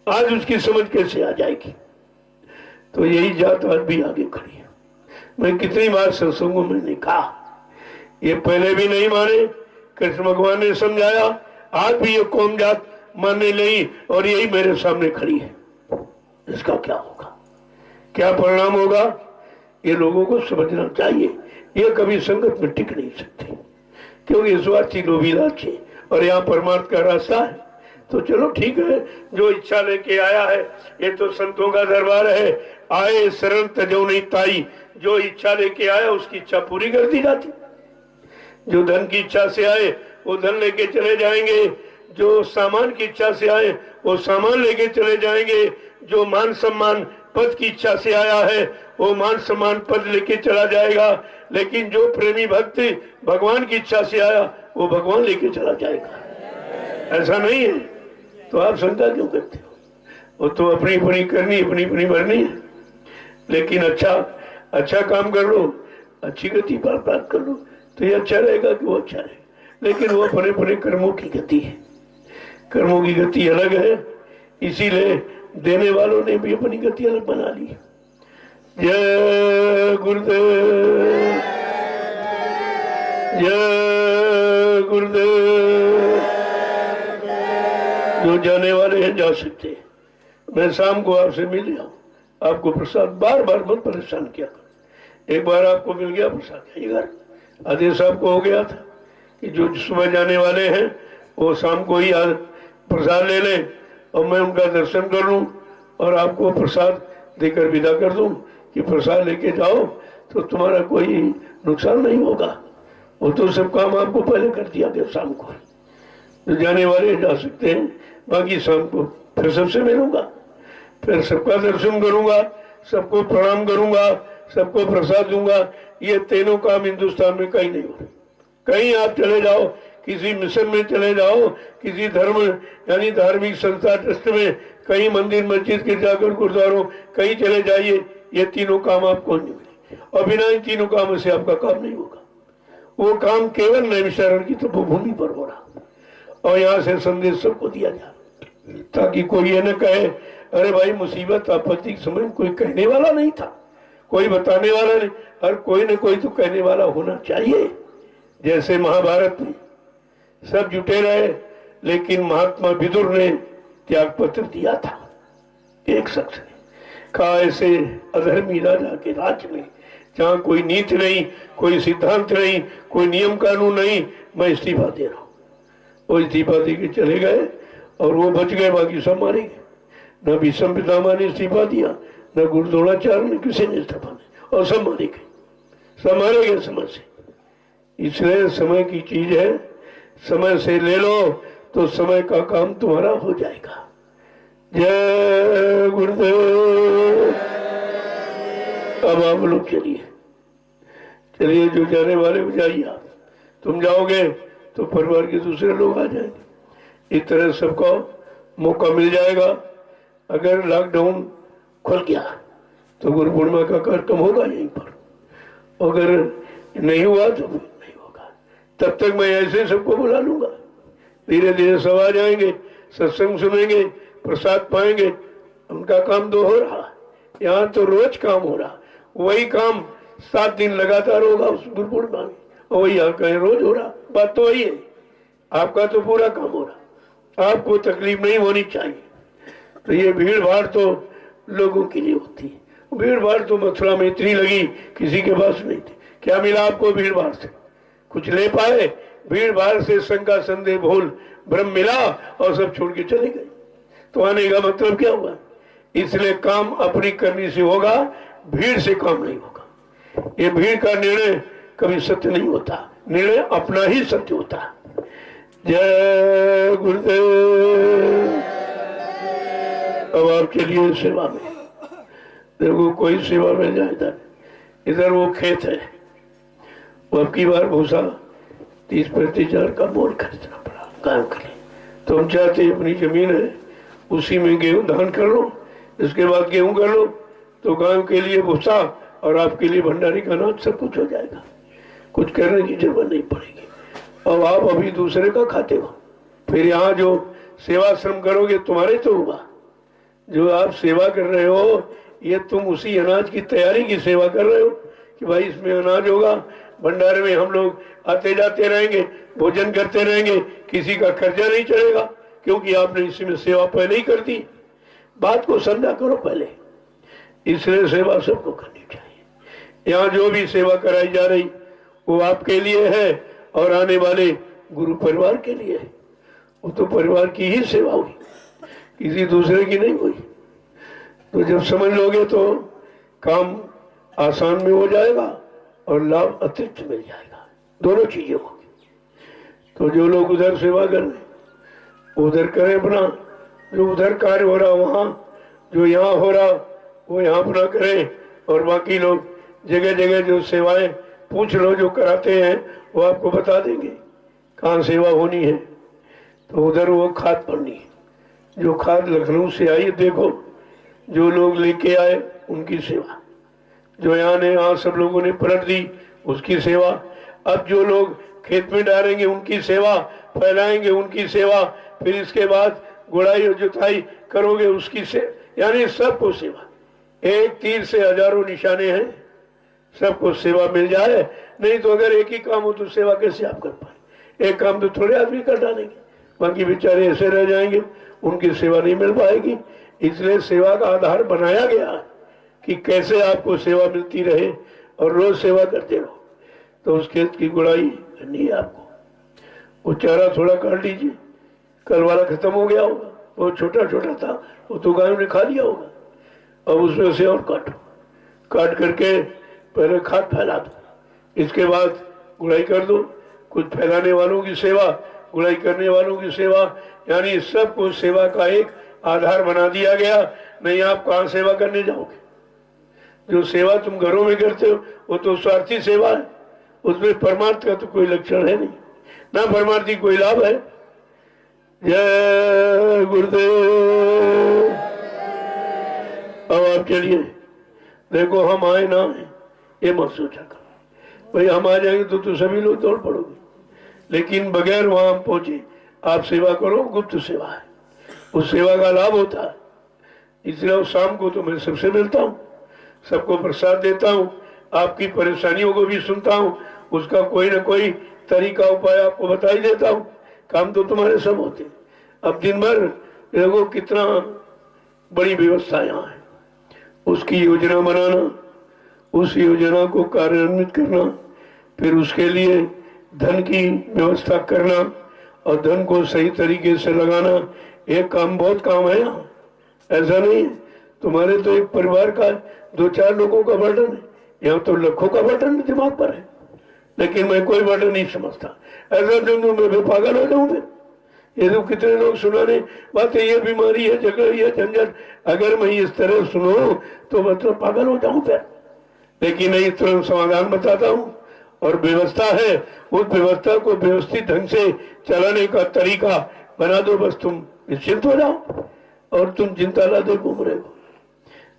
आज उसकी समझ कैसे आ जाएगी? तो यही जात आज भी आगे खड़ी है। मैं कितनी बार सत्संगों में नहीं कहा, ये पहले भी नहीं माने, कृष्ण भगवान ने समझाया, आज भी ये कौम जात मानने नहीं, और यही मेरे सामने खड़ी है। इसका क्या होगा, क्या परिणाम होगा, ये लोगों को समझना चाहिए। ये कभी संगत में टिक नहीं सकते, क्योंकि स्वार्थी लोभी लालची, और यहाँ परमार्थ का रास्ता है। तो चलो ठीक है, जो इच्छा लेके आया है, ये तो संतों का दरबार है, आए शरण तजो नहीं ताई, जो इच्छा लेके आया उसकी इच्छा पूरी कर दी जाती। जो धन की इच्छा से आए वो धन लेके चले जाएंगे, जो सामान की इच्छा से आए वो सामान लेके चले जाएंगे, जो मान सम्मान पद की इच्छा से आया है वो मान सम्मान पद लेके चला जाएगा, लेकिन जो प्रेमी भक्त भगवान की इच्छा से आया वो भगवान लेके चला जाएगा। ऐसा नहीं है, तो आप शंका क्यों करते हो? वो तो अपनी अपनी करनी, अपनी अपनी भरनी है, लेकिन अच्छा काम कर लो, अच्छी गति पर प्राप्त कर लो, तो ये अच्छा रहेगा कि वो अच्छा रहेगा। लेकिन वो अपने अपने कर्मों की गति है, कर्मों की गति अलग है, इसीलिए देने वालों ने भी अपनी गति अलग बना ली। जय गुरुदेव, जय गुरुदेव। जो जाने वाले हैं जा सकते हैं। मैं शाम को आपसे मिल जाऊं, आपको प्रसाद बार बार मत परेशान किया करो। एक बार आपको मिल गया प्रसाद, यही घर आदेश आपको हो गया था कि जो सुबह जाने वाले हैं वो शाम को ही प्रसाद ले लें और मैं उनका दर्शन कर लूं और आपको प्रसाद देकर विदा कर दूं कि प्रसाद लेके जाओ तो तुम्हारा कोई नुकसान नहीं होगा। वो तो सब काम आपको पहले कर दिया गया। शाम को जो जाने वाले जा सकते हैं, बाकी शाम को फिर सबसे मिलूंगा, फिर सबका दर्शन करूंगा, सबको प्रणाम करूंगा, सबको प्रसाद दूंगा। ये तीनों काम हिंदुस्तान में कहीं नहीं हो रहे। कहीं आप चले जाओ, किसी मिशन में चले जाओ, किसी धर्म यानी धार्मिक संस्था ट्रस्ट में, कहीं मंदिर मस्जिद के जाकर गुरुद्वारों कहीं चले जाइए, ये तीनों काम आपको नहीं मिले और बिना इन तीनों कामों से आपका काम नहीं होगा। वो काम केवल नैमिषारण्य की तपोभूमि पर हो रहा और यहाँ से संदेश सबको दिया जा, ताकि कोई ये न कहे अरे भाई मुसीबत आपत्ति के समय कोई कहने वाला नहीं था, कोई बताने वाला नहीं। हर कोई न कोई तो कहने वाला होना चाहिए। जैसे महाभारत में सब जुटे रहे, लेकिन महात्मा विदुर ने त्याग पत्र दिया था। एक शख्स ने कहा ऐसे अधर्मी राजा के राज्य में जहाँ कोई नीति नहीं, कोई सिद्धांत नहीं, कोई नियम कानून नहीं, मैं इस्तीफा दे रहा हूँ। वो इस्तीफा दे के चले गए और वो बच गए, बाकी सब मारे गए। न भीष्म पितामह ने इस्तीफा दिया, न गुरु द्रोणाचार्य ने, किसी ने इस्तीफा नहीं, और सब मारे गए, सब मारे गए समय से। इसलिए समय की चीज है, समय से ले लो तो समय का काम तुम्हारा हो जाएगा। जय गुरुदेव। अब आप लोग चलिए, जो जाने वाले हो जाइए। आप तुम जाओगे तो परिवार के दूसरे लोग आ जाएंगे, इस तरह सबको मौका मिल जाएगा। अगर लॉकडाउन खुल गया तो गुरु पूर्णिमा का कार्यक्रम होगा यहीं पर, अगर नहीं हुआ तो नहीं होगा। तब तक मैं ऐसे सबको बुला लूंगा, धीरे धीरे सब आ जाएंगे, सत्संग सुनेंगे, प्रसाद पाएंगे। उनका काम तो हो रहा, यहाँ तो रोज काम हो रहा। वही काम 7 दिन लगातार होगा उस गुरु पूर्णिमा में, और वही यहाँ कहीं रोज हो रहा। बात तो वही है, आपका तो पूरा काम हो रहा, आपको तकलीफ नहीं होनी चाहिए। तो ये भीड़ भाड़ तो लोगों के लिए होती है। भीड़ भाड़ तो मथुरा में इतनी लगी, किसी के पास नहीं थी। क्या मिला आपको भीड़ भाड़ से? कुछ ले पाए? भीड़ भाड़ से शंका संदेह भूल ब्रह्म मिला और सब छोड़ के चले गए। तो आने का मतलब क्या हुआ? इसलिए काम अपनी करनी से होगा, भीड़ से काम नहीं होगा। ये भीड़ का निर्णय कभी सत्य नहीं होता, निर्णय अपना ही सत्य होता। जय गुरुदेव। अब आपके लिए सेवा में देखो, कोई सेवा मिल जाए। इधर वो खेत है, वो अब की बार भूसा 30-35 का मोल खरीदना पड़ा गायों के लिए। तो हम चाहते अपनी जमीन है उसी में गेहूं धान कर लो, इसके बाद गेहूं कर लो तो गायों के लिए भूसा और आपके लिए भंडारी का अनाज सब कुछ हो जाएगा, कुछ करने की जरूरत नहीं पड़ेगी। और आप अभी दूसरे का खाते हो, फिर यहाँ जो सेवा श्रम करोगे तुम्हारे तो होगा। जो आप सेवा कर रहे हो ये तुम उसी अनाज की तैयारी की सेवा कर रहे हो कि भाई इसमें अनाज होगा, भंडारे में हम लोग आते जाते रहेंगे, भोजन करते रहेंगे, किसी का खर्चा नहीं चलेगा, क्योंकि आपने इसमें सेवा पहले ही कर दी। बात को समझा करो पहले, इसलिए सेवा सबको करनी चाहिए। यहाँ जो भी सेवा कराई जा रही वो आपके लिए है और आने वाले गुरु परिवार के लिए है। वो तो परिवार की ही सेवा हुई, किसी दूसरे की नहीं हुई। तो जब समझ लोगे तो काम आसान में हो जाएगा और लाभ अतिरिक्त मिल जाएगा, दोनों चीजें होगी। तो जो लोग उधर सेवा कर रहे उधर करें अपना, जो उधर कार्य हो रहा वहाँ, जो यहाँ हो रहा वो यहाँ अपना करें, और बाकी लोग जगह जगह जो सेवाएं पूछ लो जो कराते हैं वो आपको बता देंगे कहाँ सेवा होनी है। तो उधर वो खाद पड़नी है, जो खाद लखनऊ से आई देखो, जो लोग लेके आए उनकी सेवा, जो यहाँ ने यहाँ सब लोगों ने पलट दी उसकी सेवा, अब जो लोग खेत में डालेंगे उनकी सेवा, फैलाएंगे उनकी सेवा, फिर इसके बाद गुड़ाई और जुताई करोगे उसकी से, यानी सबको सेवा। एक तीर से हजारों निशाने हैं, सबको सेवा मिल जाए। नहीं तो अगर एक ही काम हो तो सेवा कैसे आप कर पाए? एक काम तो थोड़े आदमी कर डालेंगे, बाकी बेचारे ऐसे रह जाएंगे, उनकी सेवा नहीं मिल पाएगी। इसलिए सेवा का आधार बनाया गया कि कैसे आपको सेवा मिलती रहे और रोज सेवा करते रहो। तो उस खेत की गुड़ाई करनी है आपको, वो चारा थोड़ा काट लीजिए, कल वाला खत्म हो गया होगा, वो छोटा छोटा था वो तो गायों ने खा लिया होगा, अब उसमें से और काटो, काट करके पहले खाद फैला दो, इसके बाद गुड़ाई कर दो। कुछ फैलाने वालों की सेवा, गुड़ाई करने वालों की सेवा, यानी सबको सेवा का एक आधार बना दिया गया। नहीं आप कहाँ सेवा करने जाओगे? जो सेवा तुम घरों में करते हो वो तो स्वार्थी सेवा है, उसमें परमार्थ का तो कोई लक्षण है नहीं, ना परमार्थी कोई लाभ है। जय गुरुदेव। अब आप चलिए, देखो हम आए ना आए ये मत सोचा करो, भाई हम आ जाएंगे तो सभी लोग दौड़ पड़ोगे, लेकिन बगैर वहां पहुंचे आप सेवा करो, गुप्त सेवा है, उस सेवा का लाभ होता है। इसलिए शाम को तो मैं सबसे मिलता हूँ, सबको प्रसाद देता हूँ, आपकी परेशानियों को भी सुनता हूँ, उसका कोई ना कोई तरीका उपाय आपको बता ही देता हूँ। काम तो तुम्हारे सब होते। अब दिन भर देखो कितना बड़ी व्यवस्था यहाँ है, उसकी योजना बनाना, उस योजना को कार्यान्वित करना, फिर उसके लिए धन की व्यवस्था करना और धन को सही तरीके से लगाना, एक काम बहुत काम है यहाँ, ऐसा नहीं है। तुम्हारे तो एक परिवार का 2-4 लोगों का बर्डन है, यहाँ तो लाखों का बर्डन दिमाग पर है, लेकिन मैं कोई बर्डन नहीं समझता। ऐसा जो मैं पागल हो जाऊं फिर, ये तो कितने लोग सुनाने बातें, ये बीमारी है, जगह ये झंझट, अगर मैं इस तरह सुनो तो मतलब पागल हो जाऊं फिर। लेकिन नहीं, तुरंत समाधान बताता हूँ, और व्यवस्था है, उस व्यवस्था को व्यवस्थित ढंग से चलाने का तरीका बना दो, बस तुम निश्चिंत हो जाओ। और तुम चिंता लादे घूम रहे हो,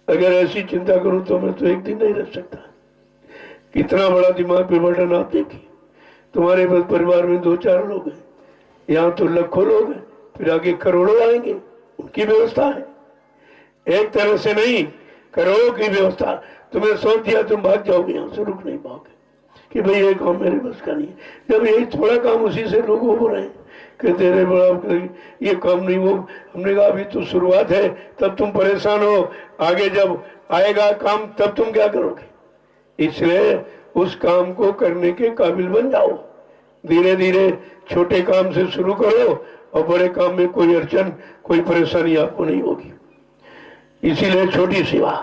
अगर ऐसी चिंता करूं तो मैं तो एक दिन नहीं रह सकता। कितना बड़ा दिमाग पे बर्डन आप देखिए, तुम्हारे बस परिवार में 2-4 लोग हैं, यहाँ तो लाखों लोग हैं, फिर आगे करोड़ों आएंगे, उनकी व्यवस्था है। एक तरह से नहीं, करोड़ों की व्यवस्था। तुम्हें सौंप दिया, तुम भाग जाओगे यहाँ से, रुक नहीं पाओगे कि भाई ये काम मेरे बस का नहीं है। जब यही थोड़ा काम उसी से लोग हो रहे हैं, कहते रहे बड़ा ये काम नहीं वो, हमने कहा अभी तो शुरुआत है, तब तुम परेशान हो, आगे जब आएगा काम तब तुम क्या करोगे? इसलिए उस काम को करने के काबिल बन जाओ। धीरे धीरे छोटे काम से शुरू करो और बड़े काम में कोई अड़चन, कोई परेशानी आपको नहीं होगी। इसीलिए छोटी सेवा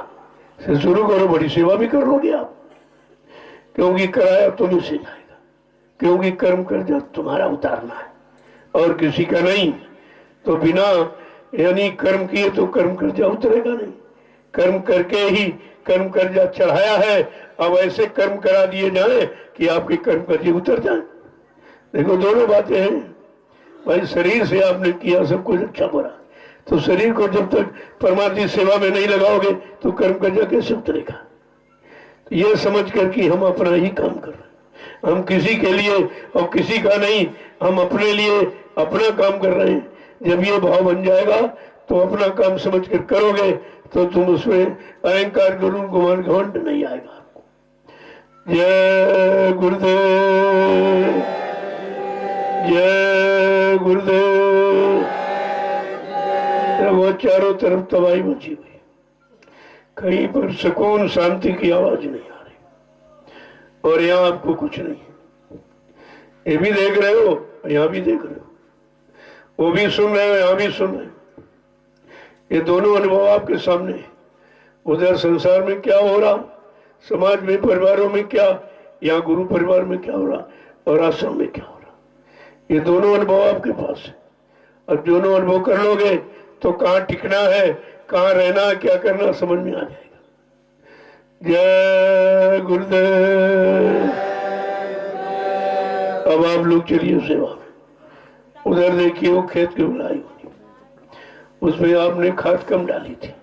से शुरू करो, बड़ी सेवा भी कर लोगे आप, क्योंकि कराया तुम्हें से जाएगा, क्योंकि कर्म कर्जा तुम्हारा उतारना है और किसी का नहीं। तो बिना यानी कर्म किए तो कर्म कर्जा उतरेगा नहीं, कर्म करके ही कर्म कर्जा चढ़ाया है। अब ऐसे कर्म करा दिए जाए कि आपके कर्म कर्जे उतर जाए। देखो दोनों बातें हैं भाई, शरीर से आपने किया सब कुछ अच्छा बुरा, तो शरीर को जब तक परमार्थी सेवा में नहीं लगाओगे तो कर्म कर्जा कैसे उतरेगा? तो ये समझ कर कि हम अपना ही काम कर रहे हैं, हम किसी के लिए और किसी का नहीं, हम अपने लिए अपना काम कर रहे हैं। जब ये भाव बन जाएगा तो अपना काम समझ कर करोगे तो तुम उसमें अहंकार गुरु गुमान घमंड नहीं आएगा आपको। जय गुरुदेव, जय गुरुदेव। वो चारों तरफ तबाही मची हुई, कहीं पर सुकून शांति की आवाज नहीं आ रही, और यहाँ आपको कुछ नहीं। ये भी देख रहे हो, यहाँ भी देख रहे हो, वो भी सुन रहे हैं, यहाँ भी सुन रहे हैं। ये दोनों अनुभव आपके सामने हैं। उधर संसार में क्या हो रहा, समाज में, परिवारों में क्या, यहाँ गुरु परिवार में क्या हो रहा और आश्रम में क्या हो रहा, ये दोनों अनुभव आपके पास है। अब दोनों अनुभव कर लोगे तो कहाँ टिकना है, कहाँ रहना है, क्या करना समझ में आ जाएगा। जय गुरुदेव। अब आप लोग चलिए सेवा में। उधर देखिए वो खेत की बुलाई होनी, उसमें आपने खाद कम डाली थी,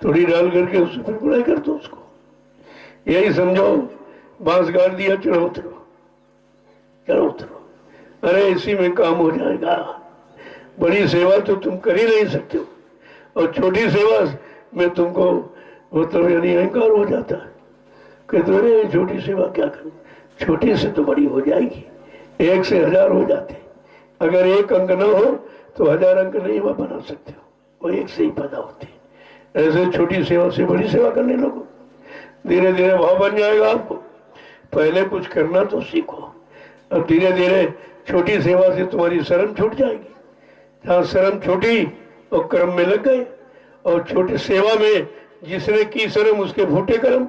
थोड़ी डाल करके उससे फिर बुलाई कर दो उसको। यही समझो बांस गाड़ दिया, चलो उतरो, चलो उतरो, अरे इसी में काम हो जाएगा। बड़ी सेवा तो तुम कर ही नहीं सकते हो, और छोटी सेवा में तुमको मतलब यानी अहंकार हो जाता है। कहते अरे छोटी सेवा क्या करूं, छोटी से तो बड़ी हो जाएगी, 1 से 1000 हो जाते। अगर 1 अंक न हो तो 1000 अंक नहीं वह बना सकते हो, वो 1 से ही पैदा होते। ऐसे छोटी सेवा से बड़ी सेवा करने लगो, धीरे धीरे भाव बन जाएगा आपको। पहले कुछ करना तो सीखो, अब धीरे धीरे छोटी सेवा से तुम्हारी शर्म छूट जाएगी। जहाँ शर्म छोटी और कर्म में लग गए, और छोटी सेवा में जिसने की शर्म उसके फूटे कर्म,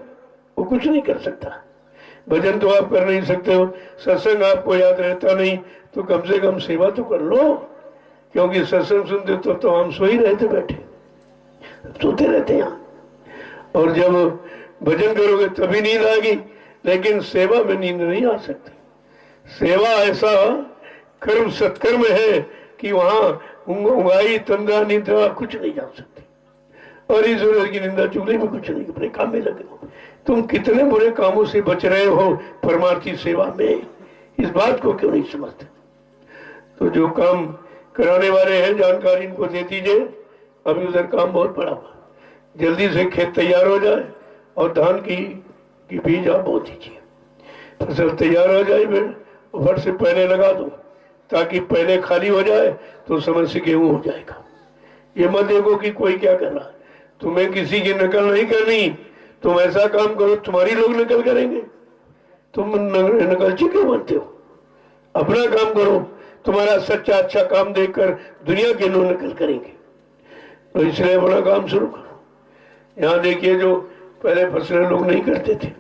वो कुछ नहीं कर सकता। भजन तो आप कर नहीं सकते हो, सत्संग आपको याद रहता नहीं, तो कम से कम सेवा तो कर लो। क्योंकि सत्संग सुनते तो हम सो ही रहते, बैठे सोते रहते यहाँ, और जब भजन करोगे तभी नींद आएगी, लेकिन सेवा में नींद नहीं आ सकती। सेवा ऐसा कर्म सत्कर्म है कि वहां उंगाई तंद्रा निद्रा कुछ नहीं जान सकती, और इस सूरज की निंदा चुगली में कुछ नहीं, अपने काम में लगे हो। तुम कितने बुरे कामों से बच रहे हो परमार्थी सेवा में, इस बात को क्यों नहीं समझते। तो जो काम कराने वाले हैं जानकारी इनको दे दीजिए। अभी उधर काम बहुत बड़ा हुआ, जल्दी से खेत तैयार हो जाए और धान की बीज आप बो दीजिए। फसल तैयार हो जाए फिर वर्ष से पहले लगा दो, ताकि पहले खाली हो जाए तो समय से गेहूं हो जाएगा। ये मत देखो कि कोई क्या कर रहा है, तुम्हें किसी की नकल नहीं करनी। तुम ऐसा काम करो तुम्हारी लोग नकल करेंगे, तुम नकलची क्यों बनते हो। अपना काम करो, तुम्हारा सच्चा अच्छा काम देखकर दुनिया के लोग नकल करेंगे। तो इसलिए अपना काम शुरू करो। यहाँ देखिए जो पहले फसलें लोग नहीं करते थे,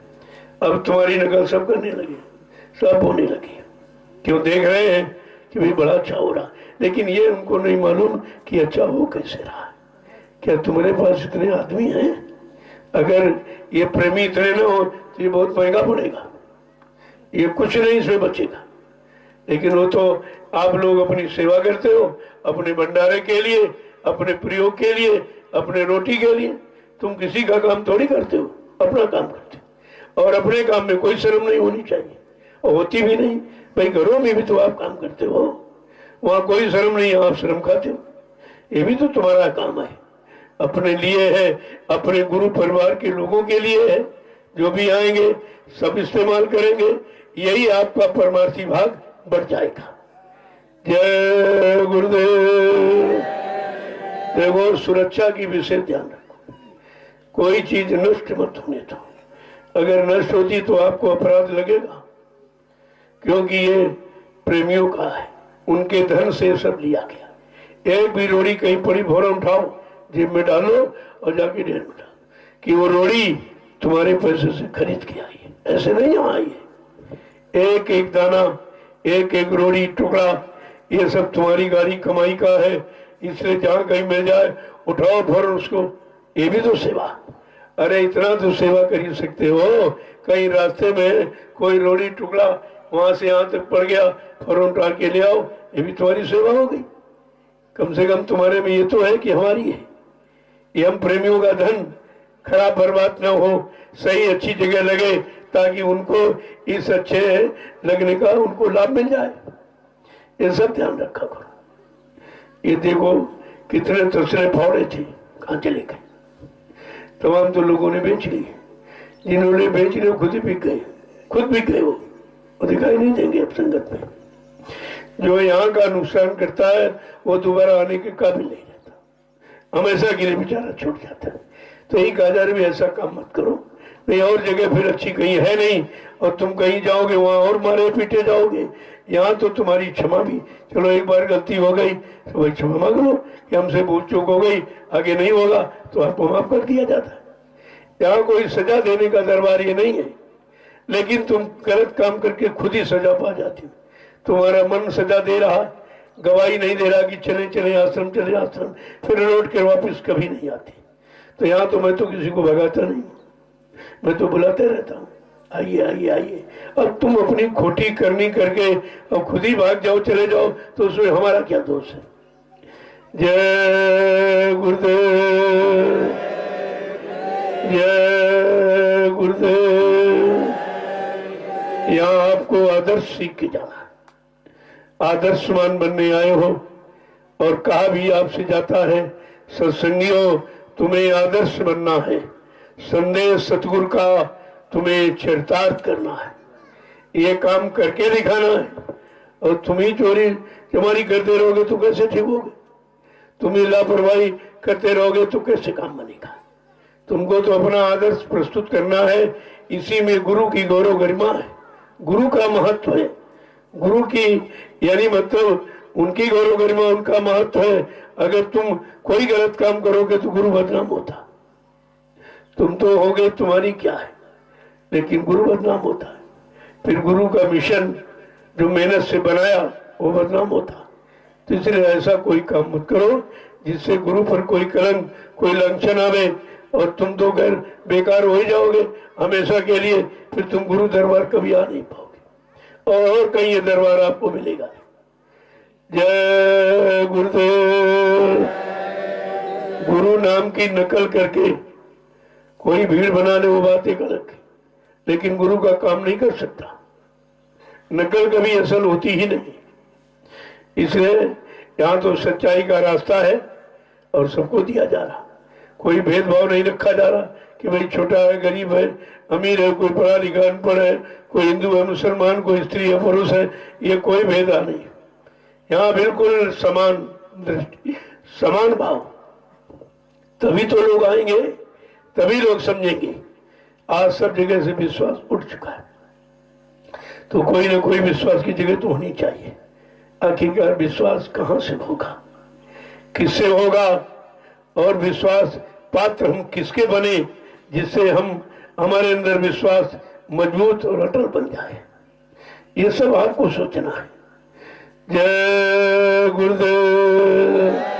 अब तुम्हारी नकल सब करने लगे, सब होने लगे। क्यों, देख रहे हैं कि भाई बड़ा अच्छा हो रहा, लेकिन ये उनको नहीं मालूम कि अच्छा हो कैसे रहा है। क्या तुम्हारे पास इतने आदमी हैं, अगर ये प्रेमी इतने न हो तो ये बहुत महंगा पड़ेगा, ये कुछ नहीं इसमें बचेगा। लेकिन वो तो आप लोग अपनी सेवा करते हो, अपने भंडारे के लिए, अपने प्रयोग के लिए, अपने रोटी के लिए। तुम किसी का काम थोड़ी करते हो, अपना काम करते हो, और अपने काम में कोई शर्म नहीं होनी चाहिए, और होती भी नहीं। भाई घरों में भी तो आप काम करते हो, वहां कोई शर्म नहीं है, आप शर्म खाते हो। ये भी तो तुम्हारा काम है, अपने लिए है, अपने गुरु परिवार के लोगों के लिए है। जो भी आएंगे सब इस्तेमाल करेंगे, यही आपका परमार्थी भाग बढ़ जाएगा। जय गुरुदेव। देखो, सुरक्षा की विशेष ध्यान रखो, कोई चीज नष्ट मत होने दो। अगर नष्ट होती तो आपको अपराध लगेगा, क्योंकि ये प्रेमियों का है, उनके धन से सब लिया गया। एक भी रोड़ी कहीं पड़ी फौरन उठाओ, जेब में डालो और जाके ढेर में डालो कि वो रोड़ी तुम्हारे पैसे से खरीद के आई है। ऐसे नहीं आई है, एक एक दाना, एक एक रोड़ी टुकड़ा, ये सब तुम्हारी गाड़ी कमाई का है। इसलिए जहां कहीं मिल जाए उठाओ फौरन उसको, ये भी तो सेवा। अरे इतना तो सेवा कर ही सकते हो, कहीं रास्ते में कोई रोड़ी टुकड़ा वहां से यहाँ तक पड़ गया, फौरन उठा के ले आओ, ये भी तुम्हारी सेवा हो गई। कम से कम तुम्हारे में ये तो है कि हमारी है, ये हम प्रेमियों का धन खराब बर्बाद न हो, सही अच्छी जगह लगे, ताकि उनको इस अच्छे लगने का उनको लाभ मिल जाए। ये सब ध्यान रखा करो। ये देखो कितने तसले फावड़े थे, कहाँ चले गए, तमाम तो लोगों ने बेच लिए। जिन्होंने बेच लिए खुद ही बिक गए, खुद बिक गए, वो दिखाई नहीं देंगे अब संगत में। जो यहाँ का नुकसान करता है वो दोबारा आने के काबिल नहीं रहता। हमेशा के लिए बेचारा छूट जाता है। तो यही कहा जा रहा है ऐसा काम मत करो, नहीं और जगह फिर अच्छी कहीं है नहीं, और तुम कहीं जाओगे वहां और मारे पीटे जाओगे। यहाँ तो तुम्हारी क्षमा भी, चलो एक बार गलती हो गई तो भाई क्षमा मांग लो कि हमसे भूल चूक हो गई, आगे नहीं होगा तो आपको माफ कर दिया जाता है। यहाँ कोई सजा देने का दरबार ये नहीं है, लेकिन तुम गलत काम करके खुद ही सजा पा जाती हो। तुम्हारा मन सजा दे रहा, गवाही नहीं दे रहा कि चले चले आश्रम, चले आश्रम, फिर लौट कर वापिस कभी नहीं आती। तो यहाँ तो मैं तो किसी को भगाता नहीं, मैं तो बुलाते रहता हूँ, आइए आइए आइए। अब तुम अपनी खोटी करनी करके अब खुद ही भाग जाओ, चले जाओ, तो उसमें हमारा क्या दोष है। जय गुरुदेव, जय गुरुदेव। यहाँ आपको आदर्श सीख के जाना, आदर्शवान बनने आए हो, और कहा भी आपसे जाता है सत्संगियों तुम्हें आदर्श बनना है, संदेश सतगुरु का तुम्हें चरितार्थ करना है, ये काम करके दिखाना है। और तुम ही चोरी चमारी करते रहोगे तो कैसे ठीक होगे, तुम ही लापरवाही करते रहोगे तो कैसे काम बनेगा। तुमको तो अपना आदर्श प्रस्तुत करना है, इसी में गुरु की गौरव गरिमा है, गुरु का महत्व है, गुरु की यानी मतलब उनकी गौरव गरिमा, उनका महत्व है। अगर तुम कोई गलत काम करोगे तो गुरु बदनाम होता, तुम तो होगे तुम्हारी क्या है, लेकिन गुरु बदनाम होता है। फिर गुरु का मिशन जो मेहनत से बनाया वो बदनाम होता। तो इसलिए ऐसा कोई काम मत करो जिससे गुरु पर कोई कलंक, कोई लांछन आवे, और तुम तो गैर बेकार हो ही जाओगे हमेशा के लिए। फिर तुम गुरु दरबार कभी आ नहीं पाओगे, और कहीं ये दरबार आपको मिलेगा नहीं। जय गुरुदेव। गुरु नाम की नकल करके कोई भीड़ बना ले वो बात एक अलग है, लेकिन गुरु का काम नहीं कर सकता, नकल कभी असल होती ही नहीं। इसलिए यहाँ तो सच्चाई का रास्ता है और सबको दिया जा रहा, कोई भेदभाव नहीं रखा जा रहा कि भाई छोटा है, गरीब है, अमीर है, कोई पढ़ा लिखा अनपढ़ है, कोई हिंदू है, मुसलमान, कोई स्त्री है, पुरुष है, ये कोई भेदा नहीं। यहाँ बिल्कुल समान दृष्टि, समान भाव, तभी तो लोग आएंगे, तभी लोग समझेंगे। आज सब जगह से विश्वास उठ चुका है, तो कोई ना कोई विश्वास की जगह तो होनी चाहिए। आखिरकार विश्वास कहाँ से होगा, किससे होगा, और विश्वास पात्र हम किसके बने जिससे हम हमारे अंदर विश्वास मजबूत और अटल बन जाए, ये सब आपको सोचना है। जय गुरुदेव।